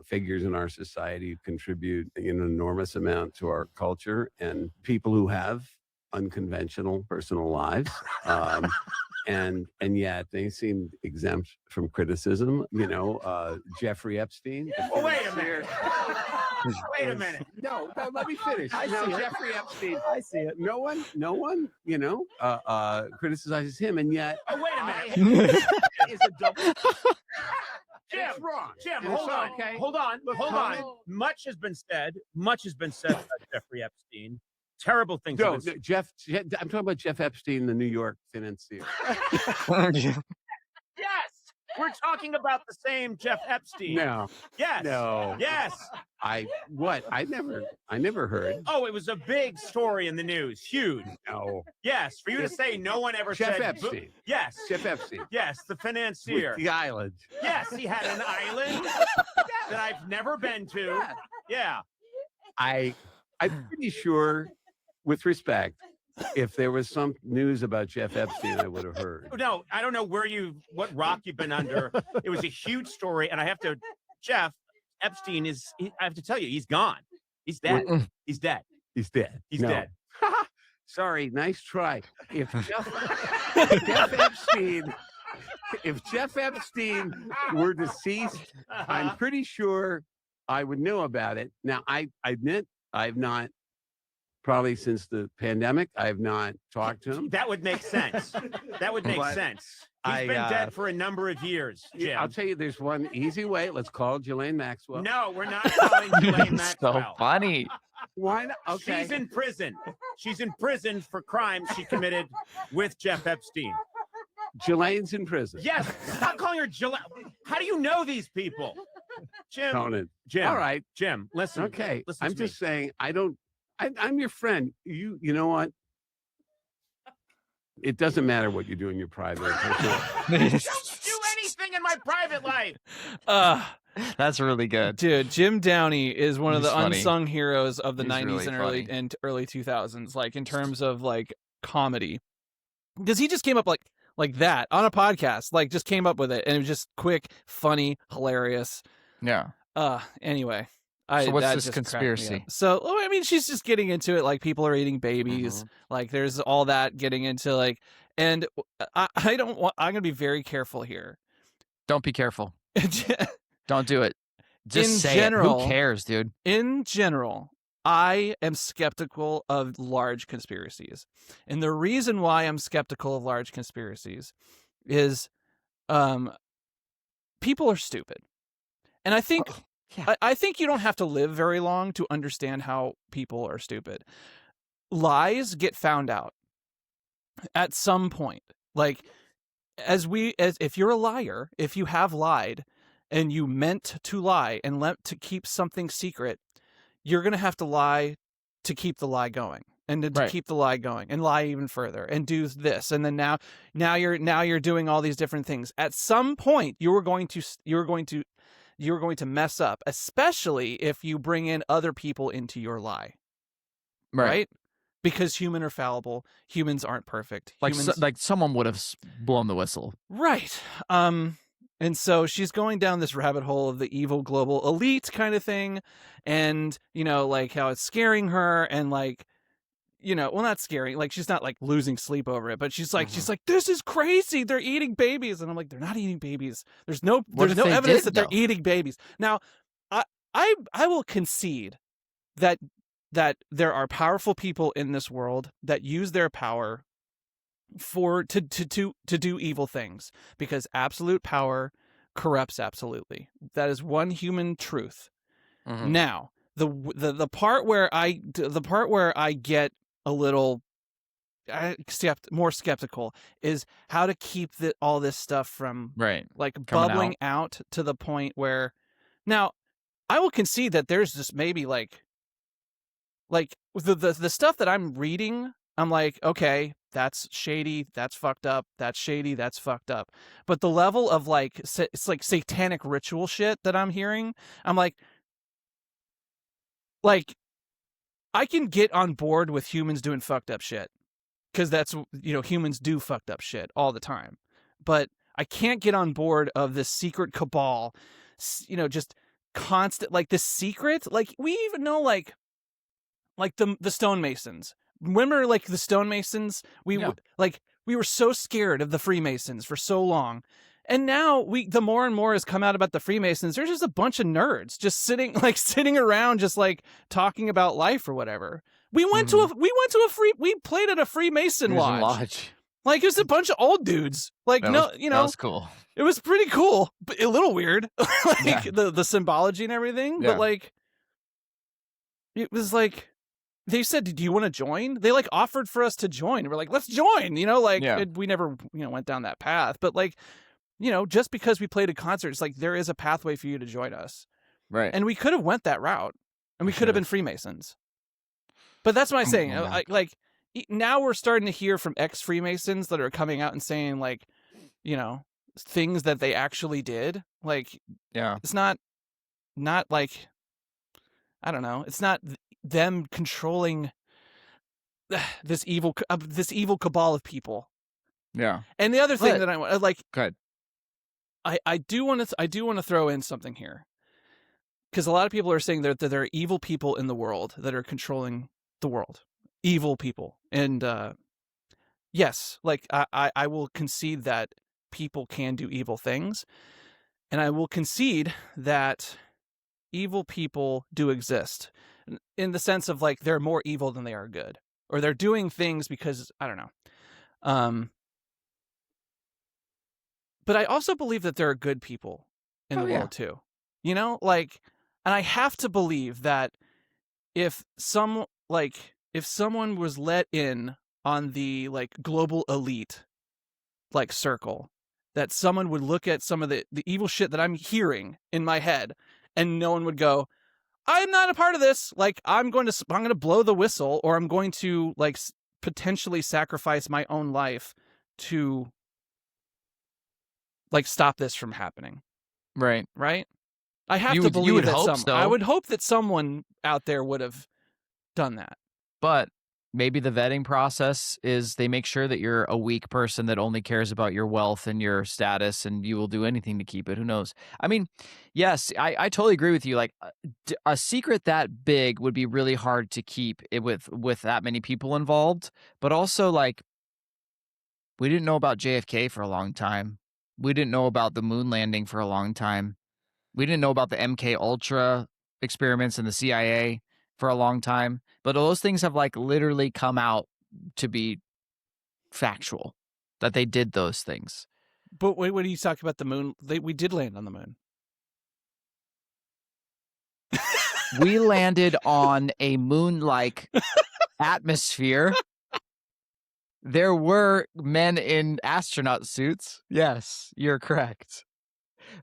figures in our society who contribute an enormous amount to our culture, and people who have unconventional personal lives, and yet they seem exempt from criticism. Jeffrey Epstein. Oh, wait a minute. Wait a minute. No, let me finish. I see Jeffrey Epstein. I see it. No one, criticizes him, and yet. Oh, wait a minute. Is a double. Jim, It's wrong. Jim, It's hold on. okay. Hold on. Much has been said about Jeffrey Epstein. Terrible things. No, have been said. Jeff. I'm talking about Jeff Epstein, the New York financier. Yes, we're talking about the same Jeff Epstein. No. Yes. No. Yes. I never heard. Oh, it was a big story in the news. Huge. No. Yes. For you to say no one ever Jeff said. Epstein. Yes. Jeff Epstein. Yes, the financier. With the island. Yes, he had an island. that I've never been to. Yeah. I'm pretty sure, with respect, if there was some news about Jeff Epstein, I would have heard. No, I don't know what rock you've been under. It was a huge story, and Jeff Epstein I have to tell you, he's gone. He's dead. He's dead. He's dead. He's No. dead. Sorry, nice try. If Jeff Epstein were deceased, I'm pretty sure I would know about it. Now, I admit I've not, probably since the pandemic, I've not talked to him. That would make sense. That would make sense. He's been dead for a number of years, Jim. I'll tell you, there's one easy way. Let's call Ghislaine Maxwell. No, we're not calling Ghislaine Maxwell. So funny. Why not? Okay. She's in prison. She's in prison for crimes she committed with Jeff Epstein. Ghislaine's in prison. Yes. Stop calling her Ghislaine. How do you know these people? Jim. Conan. Jim. All right. Jim, listen. Okay. Listen I'm to me. just saying, I'm your friend. You know what? It doesn't matter what you do in your private life. Don't do anything in my private life. That's really good. Dude, Jim Downey is one of He's the funny. unsung heroes of the He's 90s really and funny. early 2000s, like in terms of like comedy. Because he just came up like that on a podcast, like just came up with it, and it was just quick, funny, hilarious. Yeah. Anyway. So what's that this just cracked me conspiracy? up. So, I mean, she's just getting into it. Like, people are eating babies. Like, there's all that getting into, like, and I'm going to be very careful here. Don't be careful. Don't do it. Just In say general- it. Who cares, dude? In general, I am skeptical of large conspiracies. And the reason why I'm skeptical of large conspiracies is people are stupid. And I think Yeah. I think you don't have to live very long to understand how people are stupid. Lies get found out at some point. Like, if you're a liar, if you have lied and you meant to lie and meant to keep something secret, you're going to have to lie to keep the lie going, and to Right. keep the lie going, and lie even further, and do this, and then now you're doing all these different things. At some point, you're going to mess up, especially if you bring in other people into your lie, right? Because humans are fallible. Humans aren't perfect. Like Humans, like someone would have blown the whistle. right. And so she's going down this rabbit hole of the evil global elite kind of thing, and like how it's scaring her, and like, well, not scaring, like she's not like losing sleep over it, but she's like, this is crazy. They're eating babies, and I'm like, they're not eating babies. There's no What if they evidence did, that they're though? eating babies. Now, I will concede that there are powerful people in this world that use their power to do evil things, because absolute power corrupts absolutely. That is one human truth. Now, the part where I get a little more skeptical is how to keep all this stuff from Right. like Coming bubbling out to the point where, now I will concede that there's just maybe like the stuff that I'm reading, I'm like, okay, that's shady, that's fucked up, that's shady, that's fucked up. But the level of like, it's like satanic ritual shit that I'm hearing, I'm like, I can get on board with humans doing fucked up shit, because that's, humans do fucked up shit all the time. But I can't get on board of this secret cabal, just constant, like this secret, like we even know, like the stonemasons. Remember, like the stonemasons, we were so scared of the Freemasons for so long, and now the more and more has come out about the Freemasons. There's just a bunch of nerds just sitting around, just like talking about life or whatever. We went to we played at a Freemason lodge. Like, it was a bunch of old dudes. Like, That was cool. it was pretty cool, but a little weird, like the symbology and everything. Yeah. But like, it was like, they said, "Do you want to join?" They like offered for us to join. We're like, "Let's join." We never went down that path. But like, just because we played a concert, it's like there is a pathway for you to join us, Right. and we could have went that route, and we could have been Freemasons. But that's what I'm saying. Now we're starting to hear from ex-Freemasons that are coming out and saying, like, things that they actually did. Like, Yeah. it's not not like, I don't know. It's not them controlling this evil cabal of people. Yeah. And the other thing But- that I want, like, Good. I do want to throw in something here, because a lot of people are saying that there are evil people in the world that are controlling the world, evil people, and yes, like I will concede that people can do evil things, and I will concede that evil people do exist, in the sense of like they're more evil than they are good, or they're doing things because I don't know. But I also believe that there are good people in the world too. You know, like, and I have to believe that if someone was let in on the like global elite like circle, that someone would look at some of the evil shit that I'm hearing in my head, and no one would go, I'm not a part of this. Like, I'm going to blow the whistle, or I'm going to like potentially sacrifice my own life to like stop this from happening. Right. Right? I have You to would- believe you would that hope so. I would hope that someone out there would have done that. But maybe the vetting process is they make sure that you're a weak person that only cares about your wealth and your status, and you will do anything to keep it. Who knows? I mean, yes, I totally agree with you. Like, a secret that big would be really hard to keep it with that many people involved. But also, like, we didn't know about JFK for a long time. We didn't know about the moon landing for a long time. We didn't know about the MK Ultra experiments in the CIA for a long time, but those things have like literally come out to be factual that they did those things. But when you talk about the moon, we did land on the moon. We landed on a moon-like atmosphere. There were men in astronaut suits. Yes, you're correct.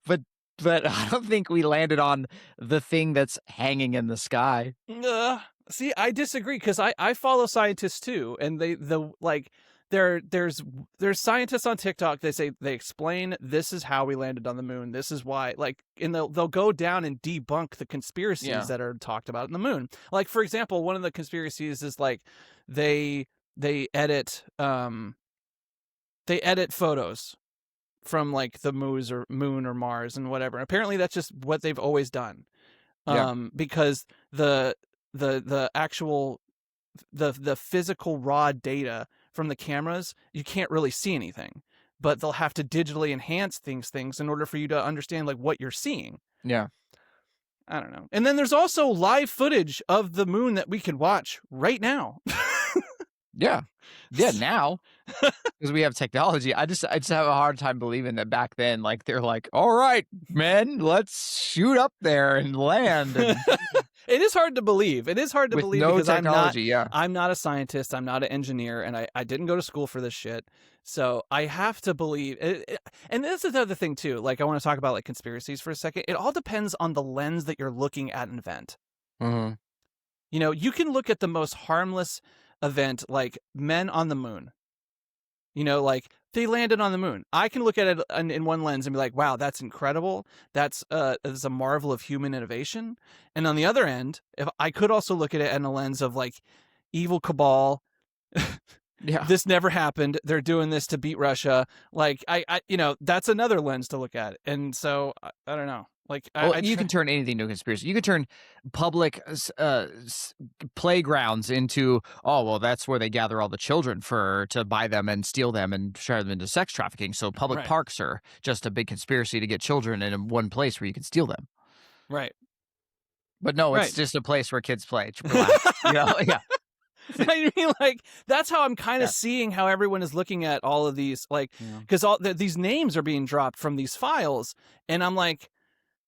But I don't think we landed on the thing that's hanging in the sky. See, I disagree, because I follow scientists too, and there's scientists on TikTok. They explain this is how we landed on the moon. This is why, like, and they'll go down and debunk the conspiracies that are talked about in the moon. Like, for example, one of the conspiracies is like they edit photos from like the moon or Mars and whatever. Apparently that's just what they've always done. Because the actual the physical raw data from the cameras, you can't really see anything, but they'll have to digitally enhance things in order for you to understand like what you're seeing. Yeah. I don't know. And then there's also live footage of the moon that we can watch right now. Yeah. Now, because we have technology. I just have a hard time believing that back then, like, they're like, all right, men, let's shoot up there and land. And It is hard to believe. It is hard to with believe, no because technology, I'm not a scientist. I'm not an engineer, and I didn't go to school for this shit. So I have to believe. And this is the other thing too. Like, I want to talk about like conspiracies for a second. It all depends on the lens that you're looking at an event. Mhm. You know, you can look at the most harmless event, like men on the moon. You know, like they landed on the moon. I can look at it in one lens and be like, wow, that's incredible. That's a marvel of human innovation. And on the other end, if I could also look at it in a lens of like evil cabal. Yeah. This never happened. They're doing this to beat Russia. Like, I that's another lens to look at. And so I don't know. Like, You can turn anything into a conspiracy. You could turn public playgrounds into, oh, well, that's where they gather all the children to buy them and steal them and share them into sex trafficking. So public Right. parks are just a big conspiracy to get children in one place where you can steal them. Right. But no, it's Right. just a place where kids play. Relax. Yeah. I mean, like, that's how I'm kind of seeing how everyone is looking at all of these, like, because these names are being dropped from these files, and I'm like,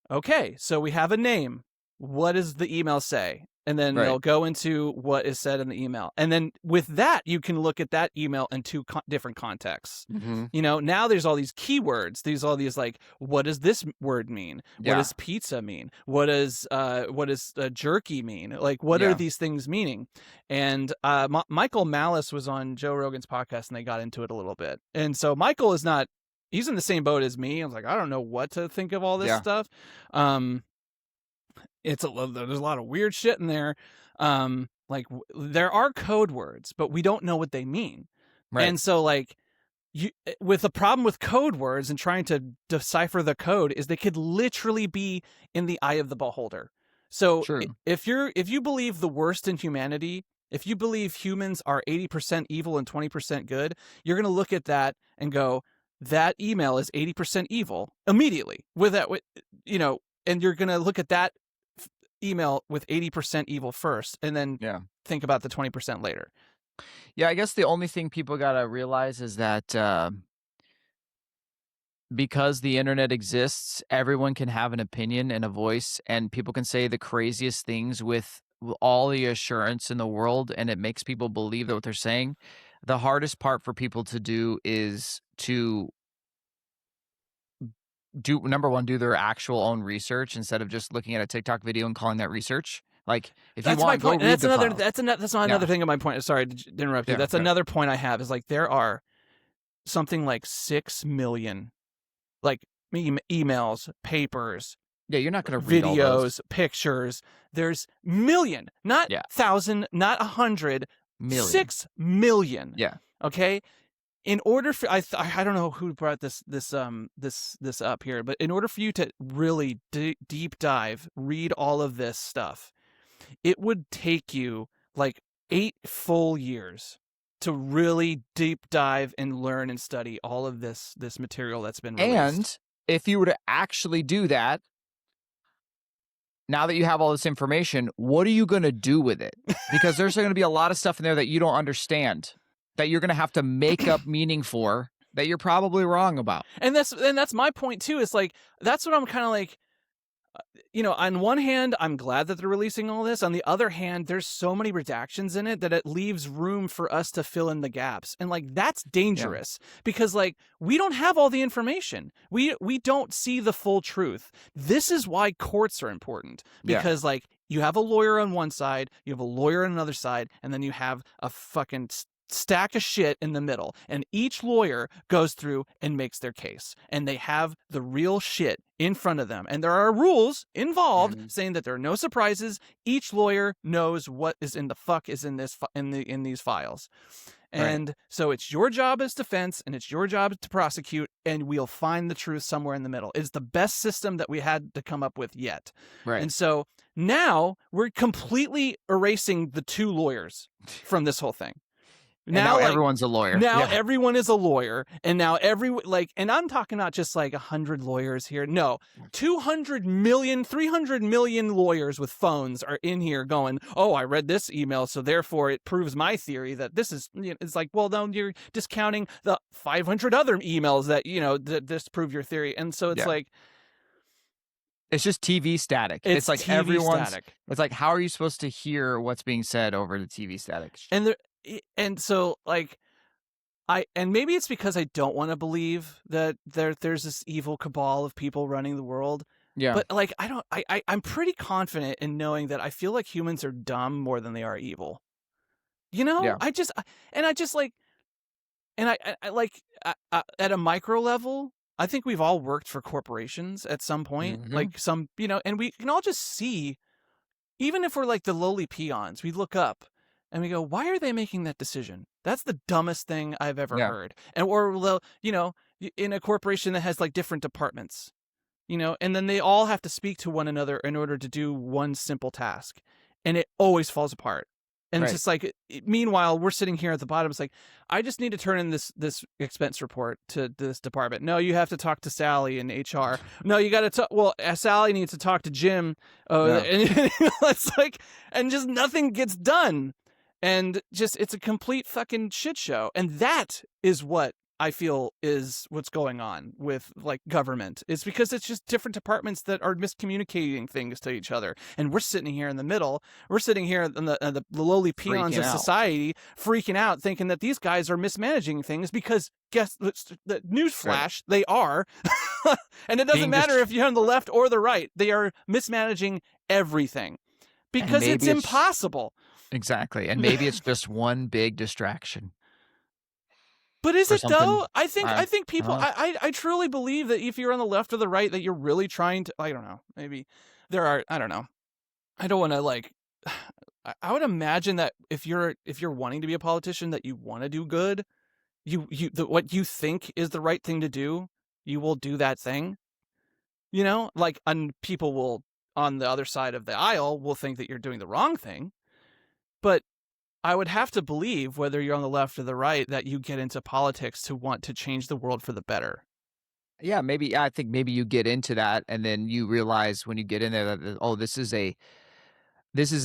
okay, so we have a name. What does the email say? And then they'll go into what is said in the email. And then with that, you can look at that email in two different contexts. Mm-hmm. You know, now there's all these keywords. There's all these like, what does this word mean? What does pizza mean? What does jerky mean? Like, what are these things meaning? And Michael Malice was on Joe Rogan's podcast, and they got into it a little bit. And so Michael is not. He's in the same boat as me. I was like, I don't know what to think of all this stuff. there's a lot of weird shit in there. Like there are code words, but we don't know what they mean. Right. And so like with the problem with code words and trying to decipher the code is they could literally be in the eye of the beholder. So True. if you believe the worst in humanity, if you believe humans are 80% evil and 20% good, you're going to look at that and go, that email is 80% evil immediately with that, and you're going to look at that email with 80% evil first and then think about the 20% later. Yeah, I guess the only thing people got to realize is that because the internet exists, everyone can have an opinion and a voice, and people can say the craziest things with all the assurance in the world, and it makes people believe that what they're saying. The hardest part for people to do is to number one, do their actual own research instead of just looking at a TikTok video and calling that research. Like, if that's you want, my point. go read the Another. files. That's not another thing of my point. Sorry to interrupt you. Yeah, That's another point I have. Is like there are something like 6 million, like emails, papers. Yeah, you're not going to read videos, all those. Pictures. There's million, not 1,000, not 100, million. 6 million. Yeah. Okay. In order for I don't know who brought this up here, but in order for you to really deep dive, read all of this stuff, it would take you like 8 full years to really deep dive and learn and study all of this material that's been released. And if you were to actually do that, now that you have all this information, what are you going to do with it? Because there's going to be a lot of stuff in there that you don't understand, that you're going to have to make up meaning for, that you're probably wrong about. And that's my point too. Is like, that's what I'm kind of like, on one hand, I'm glad that they're releasing all this. On the other hand, there's so many redactions in it that it leaves room for us to fill in the gaps. And like, that's dangerous because like, we don't have all the information. We don't see the full truth. This is why courts are important because like you have a lawyer on one side, you have a lawyer on another side, and then you have a fucking stack of shit in the middle, and each lawyer goes through and makes their case, and they have the real shit in front of them, and there are rules involved saying that there are no surprises. Each lawyer knows what is in these files, and so it's your job as defense and it's your job to prosecute, and we'll find the truth somewhere in the middle. It's the best system that we had to come up with yet. And so now we're completely erasing the two lawyers from this whole thing. Now everyone's a lawyer. Now everyone is a lawyer, and now and I'm talking not just like 100 lawyers here. No, 200 million, 300 million lawyers with phones are in here going, oh, I read this email, so therefore it proves my theory that this is, it's like, well, no, you're discounting the 500 other emails that, that disprove your theory. And so it's like, it's just TV static. It's like TV static. It's like, how are you supposed to hear what's being said over the TV static? And so like and maybe it's because I don't want to believe that there's this evil cabal of people running the world. Yeah. But like I'm pretty confident in knowing that I feel like humans are dumb more than they are evil. I at a micro level, I think we've all worked for corporations at some point. Like some, and we can all just see, even if we're like the lowly peons, we look up and we go, why are they making that decision? That's the dumbest thing I've ever heard. Or, in a corporation that has like different departments, and then they all have to speak to one another in order to do one simple task. And it always falls apart. And it's just like, meanwhile, we're sitting here at the bottom. It's like, I just need to turn in this expense report to this department. No, you have to talk to Sally in HR. No, you got to talk. Well, Sally needs to talk to Jim. And it's like, and just nothing gets done. And just, it's a complete fucking shit show. And that is what I feel is what's going on with like government. It's because it's just different departments that are miscommunicating things to each other. And we're sitting here in the middle. We're sitting here in the lowly peons of society freaking out, thinking that these guys are mismanaging things because guess the newsflash, they are. And it doesn't matter if you're on the left or the right. They are mismanaging everything because it's impossible. Exactly. And maybe it's just one big distraction. But is it though? I think people, I truly believe that if you're on the left or the right, that you're really trying to, I don't know, maybe there are, I don't know. I don't want to like. I would imagine that if you're wanting to be a politician, that you want to do good, what you think is the right thing to do, you will do that thing. You know, like, and people will on the other side of the aisle will think that you're doing the wrong thing. But I would have to believe, whether you're on the left or the right, that you get into politics to want to change the world for the better. Yeah, maybe I think maybe you get into that and then you realize when you get in there that, oh, this is a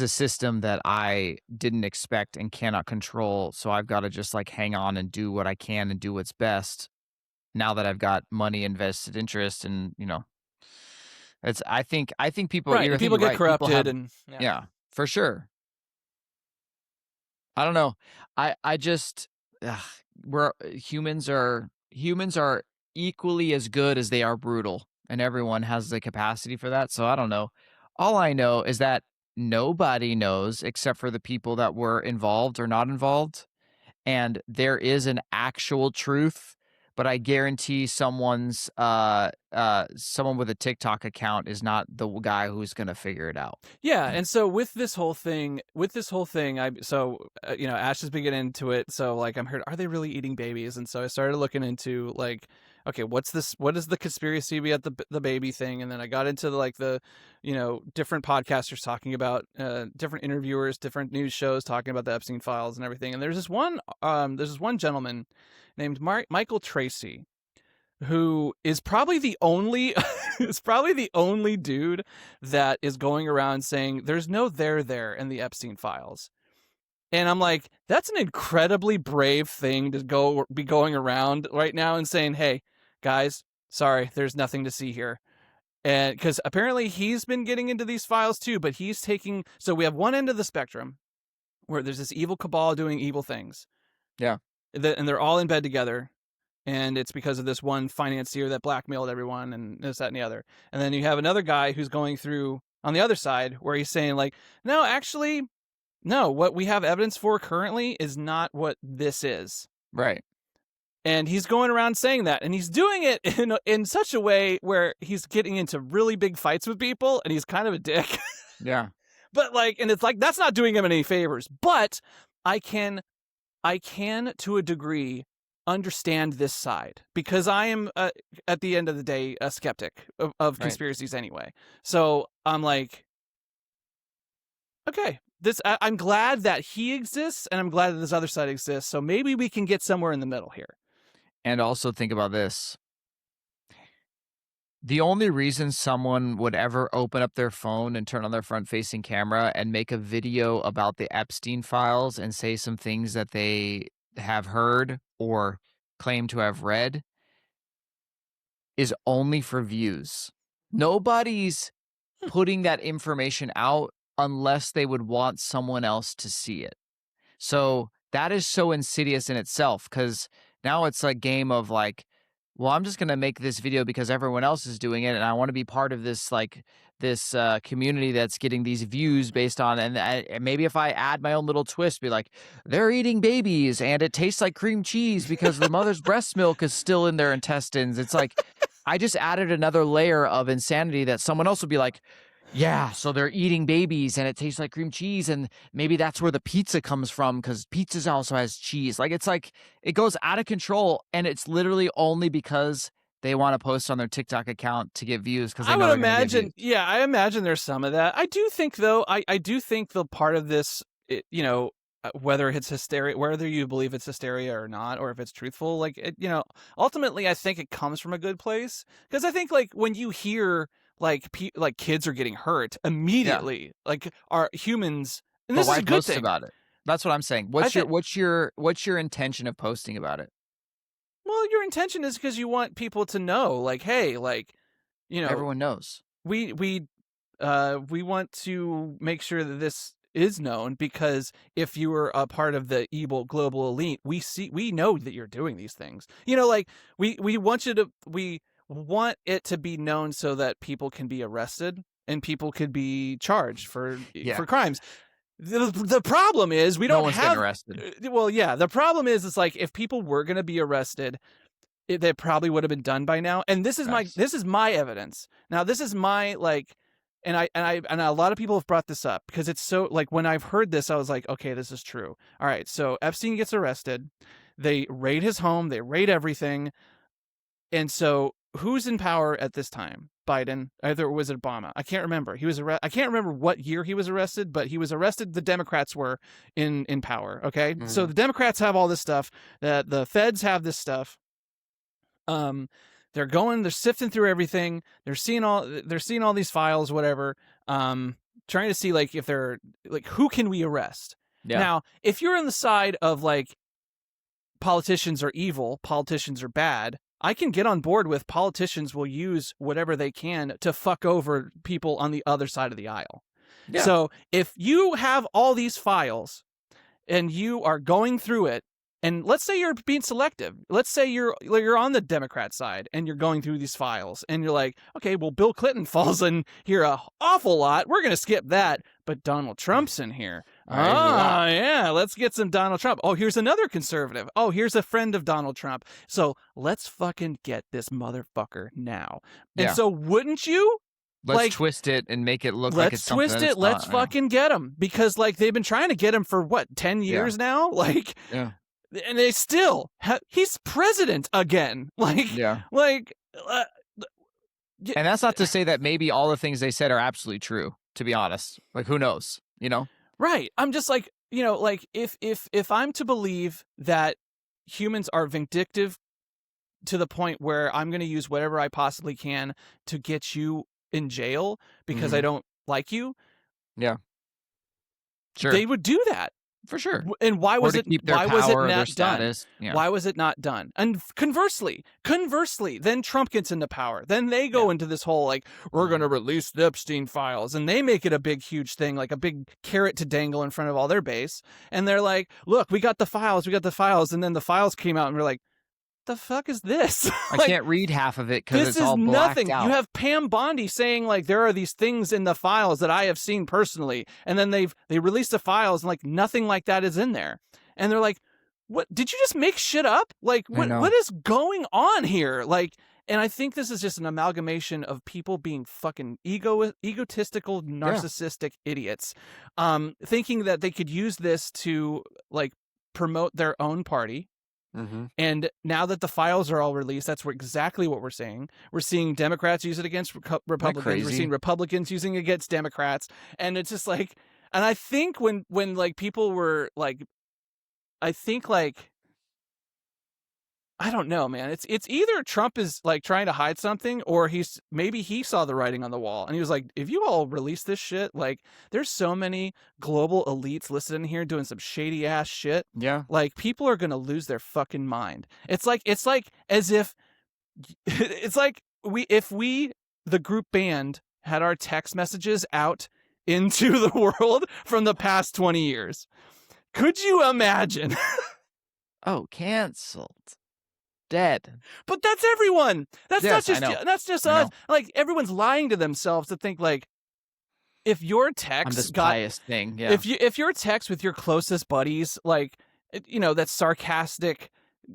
system that I didn't expect and cannot control, so I've got to just like hang on and do what I can and do what's best now that I've got money and vested interest. And it's I think people Right, I and think people you're get right. People corrupted, have, and yeah, for sure. I don't know. I just we're humans are equally as good as they are brutal, and everyone has the capacity for that. So I don't know. All I know is that nobody knows except for the people that were involved or not involved, and there is an actual truth. But I guarantee someone with a TikTok account is not the guy who's going to figure it out. Yeah, and so with this whole thing, Ash has been getting into it. So like, I'm heard, are they really eating babies? And so I started looking into like, okay, what is the conspiracy behind the baby thing? And then I got into the different podcasters talking about, different interviewers, different news shows talking about the Epstein files and everything. And there's this one gentleman named Michael Tracy, who is probably the only dude that is going around saying there's no there in the Epstein files. And I'm like, that's an incredibly brave thing to be going around right now and saying, hey, guys, sorry, there's nothing to see here. And because apparently he's been getting into these files too, but so we have one end of the spectrum where there's this evil cabal doing evil things. Yeah. And they're all in bed together. And it's because of this one financier that blackmailed everyone and this, that, and the other. And then you have another guy who's going through on the other side where he's saying like, no, actually, no, what we have evidence for currently is not what this is. Right. And he's going around saying that, and he's doing it in such a way where he's getting into really big fights with people, and he's kind of a dick. Yeah. But like, and it's like, that's not doing him any favors. But I can, to a degree, understand this side, because I am at the end of the day a skeptic of conspiracies anyway. So I'm like, okay, I'm glad that he exists, and I'm glad that this other side exists. So maybe we can get somewhere in the middle here. And also think about this. The only reason someone would ever open up their phone and turn on their front-facing camera and make a video about the Epstein files and say some things that they have heard or claim to have read is only for views. Nobody's putting that information out unless they would want someone else to see it. So that is so insidious in itself, because now it's a game of like, well, I'm just going to make this video because everyone else is doing it, and I want to be part of this community that's getting these views based on, and maybe if I add my own little twist, be like, they're eating babies and it tastes like cream cheese because the mother's breast milk is still in their intestines. It's like, I just added another layer of insanity that someone else would be like, yeah, so they're eating babies and it tastes like cream cheese, and maybe that's where the pizza comes from because pizza also has cheese. Like, it's like it goes out of control, and it's literally only because they want to post on their TikTok account to get views, because I would imagine, yeah, I imagine there's some of that. I do think, though, I do think the part of this, whether it's hysteria, whether you believe it's hysteria or not, or if it's truthful, like, ultimately, I think it comes from a good place, because I think like when you hear like kids are getting hurt immediately, like, are humans, and this but why is a good post thing about it? That's what I'm saying. What's your intention of posting about it? Well, your intention is because you want people to know, like, hey, like, Everyone knows. we want to make sure that this is known, because if you were a part of the evil global elite, we know that you're doing these things. Like, we want it to be known so that people can be arrested and people could be charged for crimes. The problem is we don't no one's have getting arrested. Well, yeah, the problem is it's like, if people were going to be arrested, they probably would have been done by now. And this is my evidence. Now, this is my, like, and a lot of people have brought this up because it's so like when I've heard this, I was like, okay, this is true. All right, so Epstein gets arrested, they raid his home, they raid everything, and so who's in power at this time? Biden, either was it Obama? I can't remember. I can't remember what year he was arrested, but he was arrested. The Democrats were in power. Okay, so the Democrats have all this stuff. The feds have this stuff. They're sifting through everything. They're seeing all these files, whatever. Trying to see like if they're like who can we arrest? Yeah. Now, if you're on the side of like politicians are evil, politicians are bad, I can get on board with politicians will use whatever they can to fuck over people on the other side of the aisle. Yeah. So if you have all these files and you are going through it, and let's say you're being selective. Let's say you're on the Democrat side and you're going through these files and you're like, okay, well, Bill Clinton falls in here an awful lot. We're going to skip that. But Donald Trump's in here. Yeah, let's get some Donald Trump. Oh, here's another conservative. Oh, here's a friend of Donald Trump. So let's fucking get this motherfucker now. And so wouldn't you? Let's twist it and make it look like it's something. Let's twist it. Let's fucking get him. Because like they've been trying to get him for what, 10 years now? Like, yeah. And they still he's president again. Like, yeah. Like, and that's not to say that maybe all the things they said are absolutely true, to be honest. Like, who knows, you know? Right. I'm just like, you know, like if I'm to believe that humans are vindictive to the point where I'm going to use whatever I possibly can to get you in jail because I don't like you. Yeah. Sure. They would do that. For sure. And why was it not done? Yeah. Why was it not done? And conversely, then Trump gets into power. Then they go into this whole like, we're going to release the Epstein files, and they make it a big, huge thing, like a big carrot to dangle in front of all their base. And they're like, look, we got the files. And then the files came out and we're like, the fuck is this? I can't read half of it because it's all blacked out. You have Pam Bondi saying like there are these things in the files that I have seen personally, and then they released the files and like nothing like that is in there, and they're like, what? Did you just make shit up? Like what is going on here? Like, and I think this is just an amalgamation of people being fucking egotistical, narcissistic idiots, thinking that they could use this to like promote their own party. And now that the files are all released, that's exactly what we're seeing. We're seeing Democrats use it against Republicans. We're seeing Republicans using it against Democrats. And it's just like, and I think when like people were like, I think like, I don't know, man. It's either Trump is like trying to hide something, or maybe he saw the writing on the wall and he was like, if you all release this shit, like there's so many global elites listed in here doing some shady ass shit. Yeah. Like people are going to lose their fucking mind. It's like as if if we, the group band, had our text messages out into the world from the past 20 years. Could you imagine? Oh, canceled. Dead. But that's everyone. That's not just that's just us. Like everyone's lying to themselves to think like if your text pious thing, if your text with your closest buddies, like you know, that's sarcastic,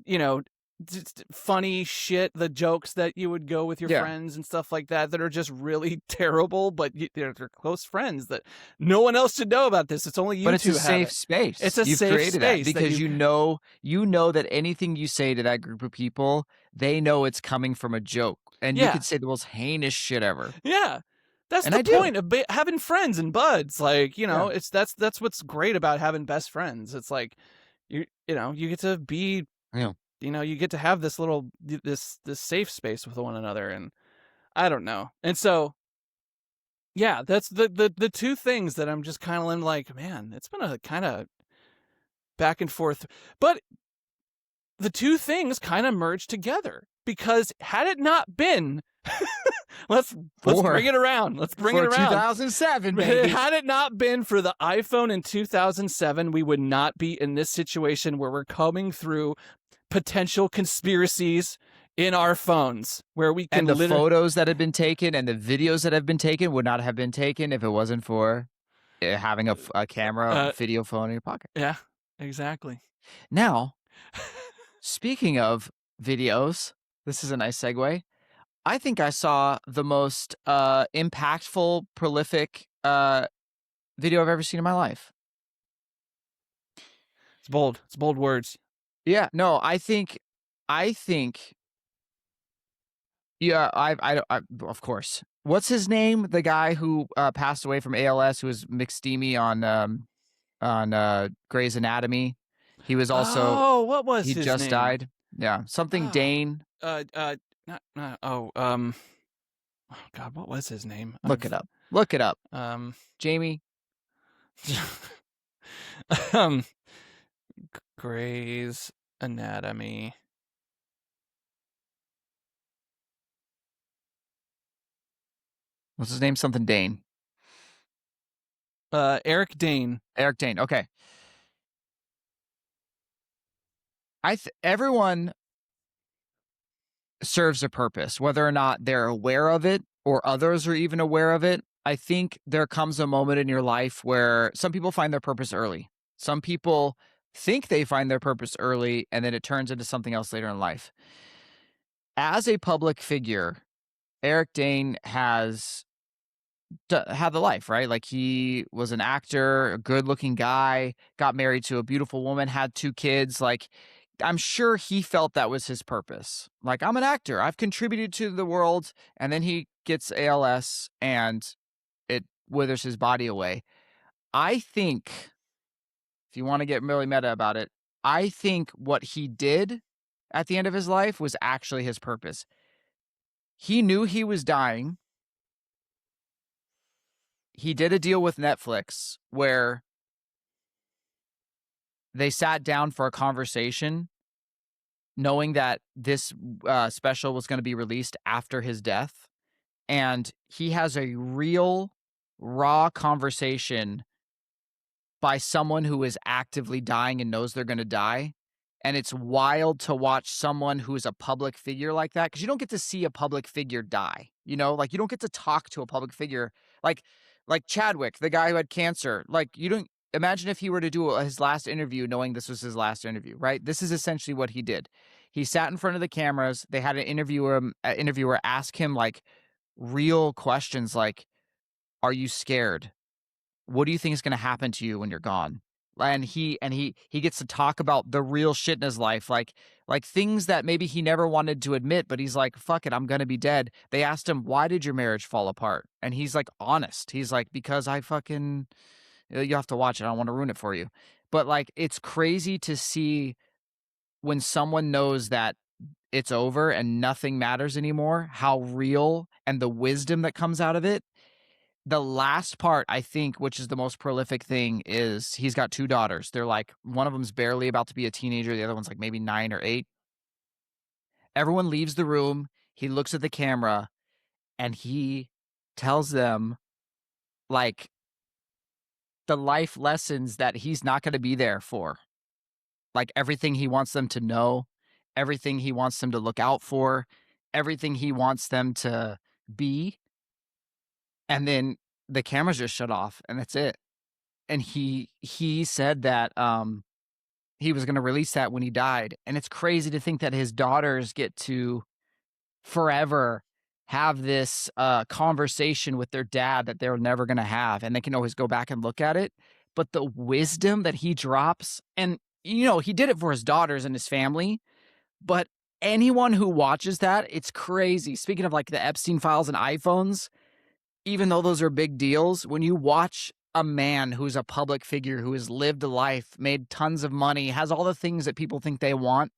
you know, funny shit, the jokes that you would go with your friends and stuff like that are just really terrible, but they're close friends that no one else should know about this. It's only you two. But it's a safe space. It's a safe space because you know that anything you say to that group of people, they know it's coming from a joke, and you could say the most heinous shit ever. Yeah. That's the point of having friends and buds. Like, you know, that's what's great about having best friends. It's like you know, you get to be you know, you get to have this little this safe space with one another, and I don't know. And so yeah, that's the two things that I'm just kind of like, man, it's been a kind of back and forth, but the two things kind of merged together, because had it not been let's bring it around. Let's bring it around. 2007, baby. Had it not been for the iPhone in 2007, we would not be in this situation where we're combing through potential conspiracies in our phones, where we can and the photos that have been taken and the videos that have been taken would not have been taken if it wasn't for having a camera, video phone in your pocket. Yeah, exactly. Now, speaking of videos, this is a nice segue. I think I saw the most impactful, prolific video I've ever seen in my life. It's bold. It's bold words. Yeah, no, I think, yeah, of course. What's his name? The guy who passed away from ALS, who was McSteamy on Grey's Anatomy. He was also Oh, what was he his just name? died. Yeah, something Oh, Dane. Oh God, what was his name? Look it up. Look it up. Jamie. Grey's Anatomy. What's his name? Something Dane. Eric Dane. Eric Dane. Okay. Everyone serves a purpose, whether or not they're aware of it or others are even aware of it. I think there comes a moment in your life where some people find their purpose early. Some people think they find their purpose early, and then it turns into something else later in life. As a public figure, Eric Dane has had the life, right? Like, he was an actor, a good-looking guy, got married to a beautiful woman, had 2 kids. Like, I'm sure he felt that was his purpose. Like, I'm an actor, I've contributed to the world, and then he gets ALS and it withers his body away. I think, if you want to get really meta about it, I think what he did at the end of his life was actually his purpose. He knew he was dying. He did a deal with Netflix where they sat down for a conversation knowing that this special was going to be released after his death. And he has a real, raw conversation by someone who is actively dying and knows they're going to die. And it's wild to watch someone who is a public figure like that, because you don't get to see a public figure die. You know, like, you don't get to talk to a public figure like Chadwick, the guy who had cancer. Like, you don't imagine if he were to do his last interview knowing this was his last interview, right? This is essentially what he did. He sat in front of the cameras. They had an interviewer ask him like real questions like, "Are you scared? What do you think is going to happen to you when you're gone?" And he gets to talk about the real shit in his life, like things that maybe he never wanted to admit, but he's like, fuck it, I'm going to be dead. They asked him, "Why did your marriage fall apart?" And he's like, honest. He's like, "Because I fucking," you have to watch it, I don't want to ruin it for you. But like, it's crazy to see when someone knows that it's over and nothing matters anymore, how real and the wisdom that comes out of it. The last part, I think, which is the most prolific thing, is he's got 2 daughters. They're like, one of them's barely about to be a teenager. The other one's like maybe 9 or 8. Everyone leaves the room. He looks at the camera and he tells them like the life lessons that he's not going to be there for. Like, everything he wants them to know, everything he wants them to look out for, everything he wants them to be. And then the cameras just shut off and that's it. And he said that he was going to release that when he died. And it's crazy to think that his daughters get to forever have this conversation with their dad that they're never going to have, and they can always go back and look at it. But the wisdom that he drops, and he did it for his daughters and his family, but anyone who watches that, it's crazy. Speaking of like the Epstein files and iPhones, even though those are big deals, when you watch a man who's a public figure, who has lived a life, made tons of money, has all the things that people think they want,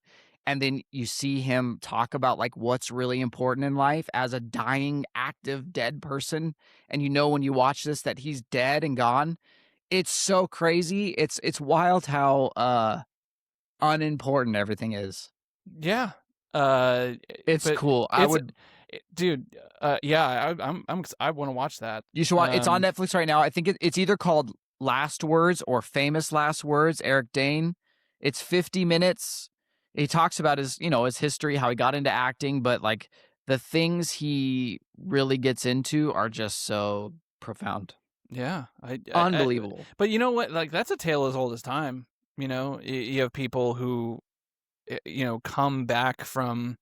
and then you see him talk about like what's really important in life as a dying, active, dead person, and when you watch this that he's dead and gone, it's so crazy. It's wild how unimportant everything is. Yeah. It's cool. Dude. Yeah. I want to watch that. You should watch. It's on Netflix right now. I think it's either called Last Words or Famous Last Words. Eric Dane. It's 50 minutes. He talks about his history, how he got into acting, but like the things he really gets into are just so profound. Yeah. Unbelievable. But you know what? Like, that's a tale as old as time. You have people who, come back from,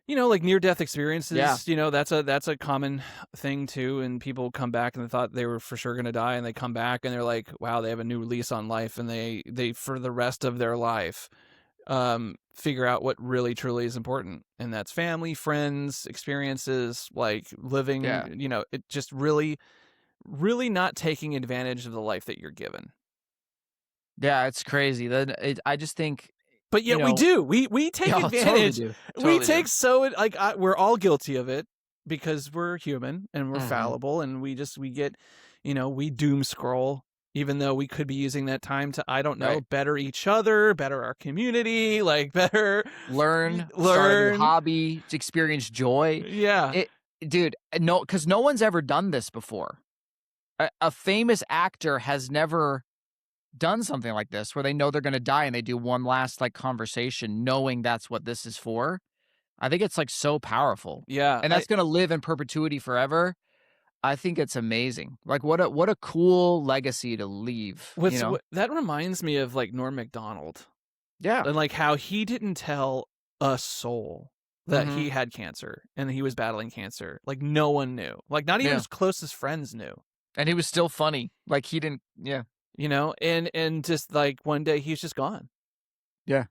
like near-death experiences. Yeah. That's a common thing too. And people come back and they thought they were for sure going to die, and they come back and they're like, wow, they have a new lease on life, and they for the rest of their life figure out what really truly is important, and that's family, friends, experiences, like living. Yeah. It just really not taking advantage of the life that you're given. Yeah, it's crazy. I just think, But yet we do. We take yeah, advantage. Totally We do. take we're all guilty of it because we're human and we're fallible, and we get, we doom scroll, even though we could be using that time to, I don't know, Right. better each other, better our community, like better learn, start a new hobby, to experience joy. Yeah. Dude, no, because no one's ever done this before. A famous actor has never done something like this, where they know they're going to die and they do one last like conversation, knowing that's what this is for. I think it's like so powerful. Yeah. And that's going to live in perpetuity forever. I think it's amazing. Like what a cool legacy to leave. That reminds me of like Norm Macdonald. Yeah. And like how he didn't tell a soul that he had cancer and he was battling cancer. Like no one knew. Like not even his closest friends knew. And he was still funny. Like he didn't, and just like one day he's just gone. Yeah.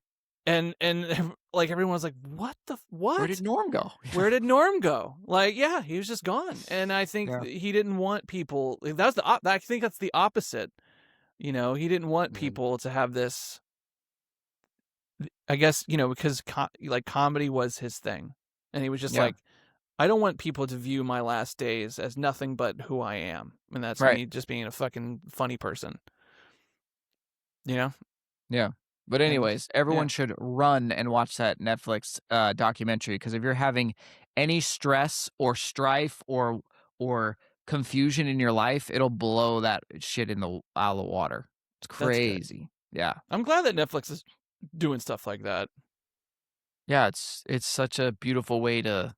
And like everyone was like, what? Where did Norm go? Where did Norm go? Like, yeah, he was just gone. And I think he didn't want people, I think that's the opposite. He didn't want people to have this, I guess, because comedy was his thing. And he was just like, I don't want people to view my last days as nothing but who I am. And that's me just being a fucking funny person. Yeah. But anyways, everyone should run and watch that Netflix documentary, because if you're having any stress or strife or confusion in your life, it'll blow that shit out of the water. It's crazy. Yeah. I'm glad that Netflix is doing stuff like that. Yeah, it's such a beautiful way to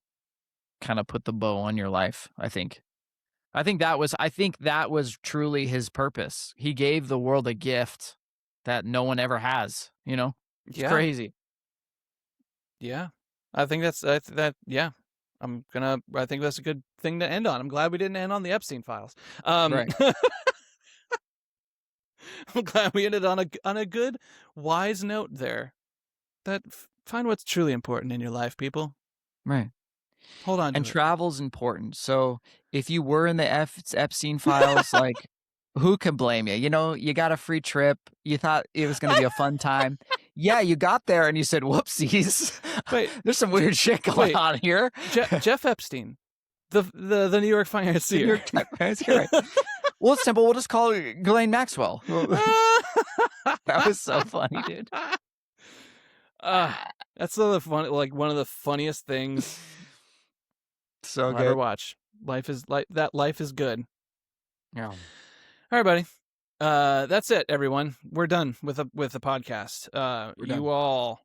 kind of put the bow on your life, I think. I think that was truly his purpose. He gave the world a gift that no one ever has, It's crazy. Yeah. I think that's that. Yeah. I think that's a good thing to end on. I'm glad we didn't end on the Epstein files. Right. I'm glad we ended on a good, wise note there. That find what's truly important in your life, people. Right. Hold on to And it. travel's important. So if you were in the Epstein files, like, who can blame you? You got a free trip. You thought it was going to be a fun time. Yeah, you got there and you said, whoopsies. Wait, there's some weird shit going on here. Jeff Epstein, the New York financier. New York financier, right. Well, it's simple. We'll just call it Ghislaine Maxwell. That was so funny, dude. That's one of the funniest things. So I'll good. ever watch. Life is good. Yeah. All right, buddy. That's it, everyone. We're done with the podcast. You all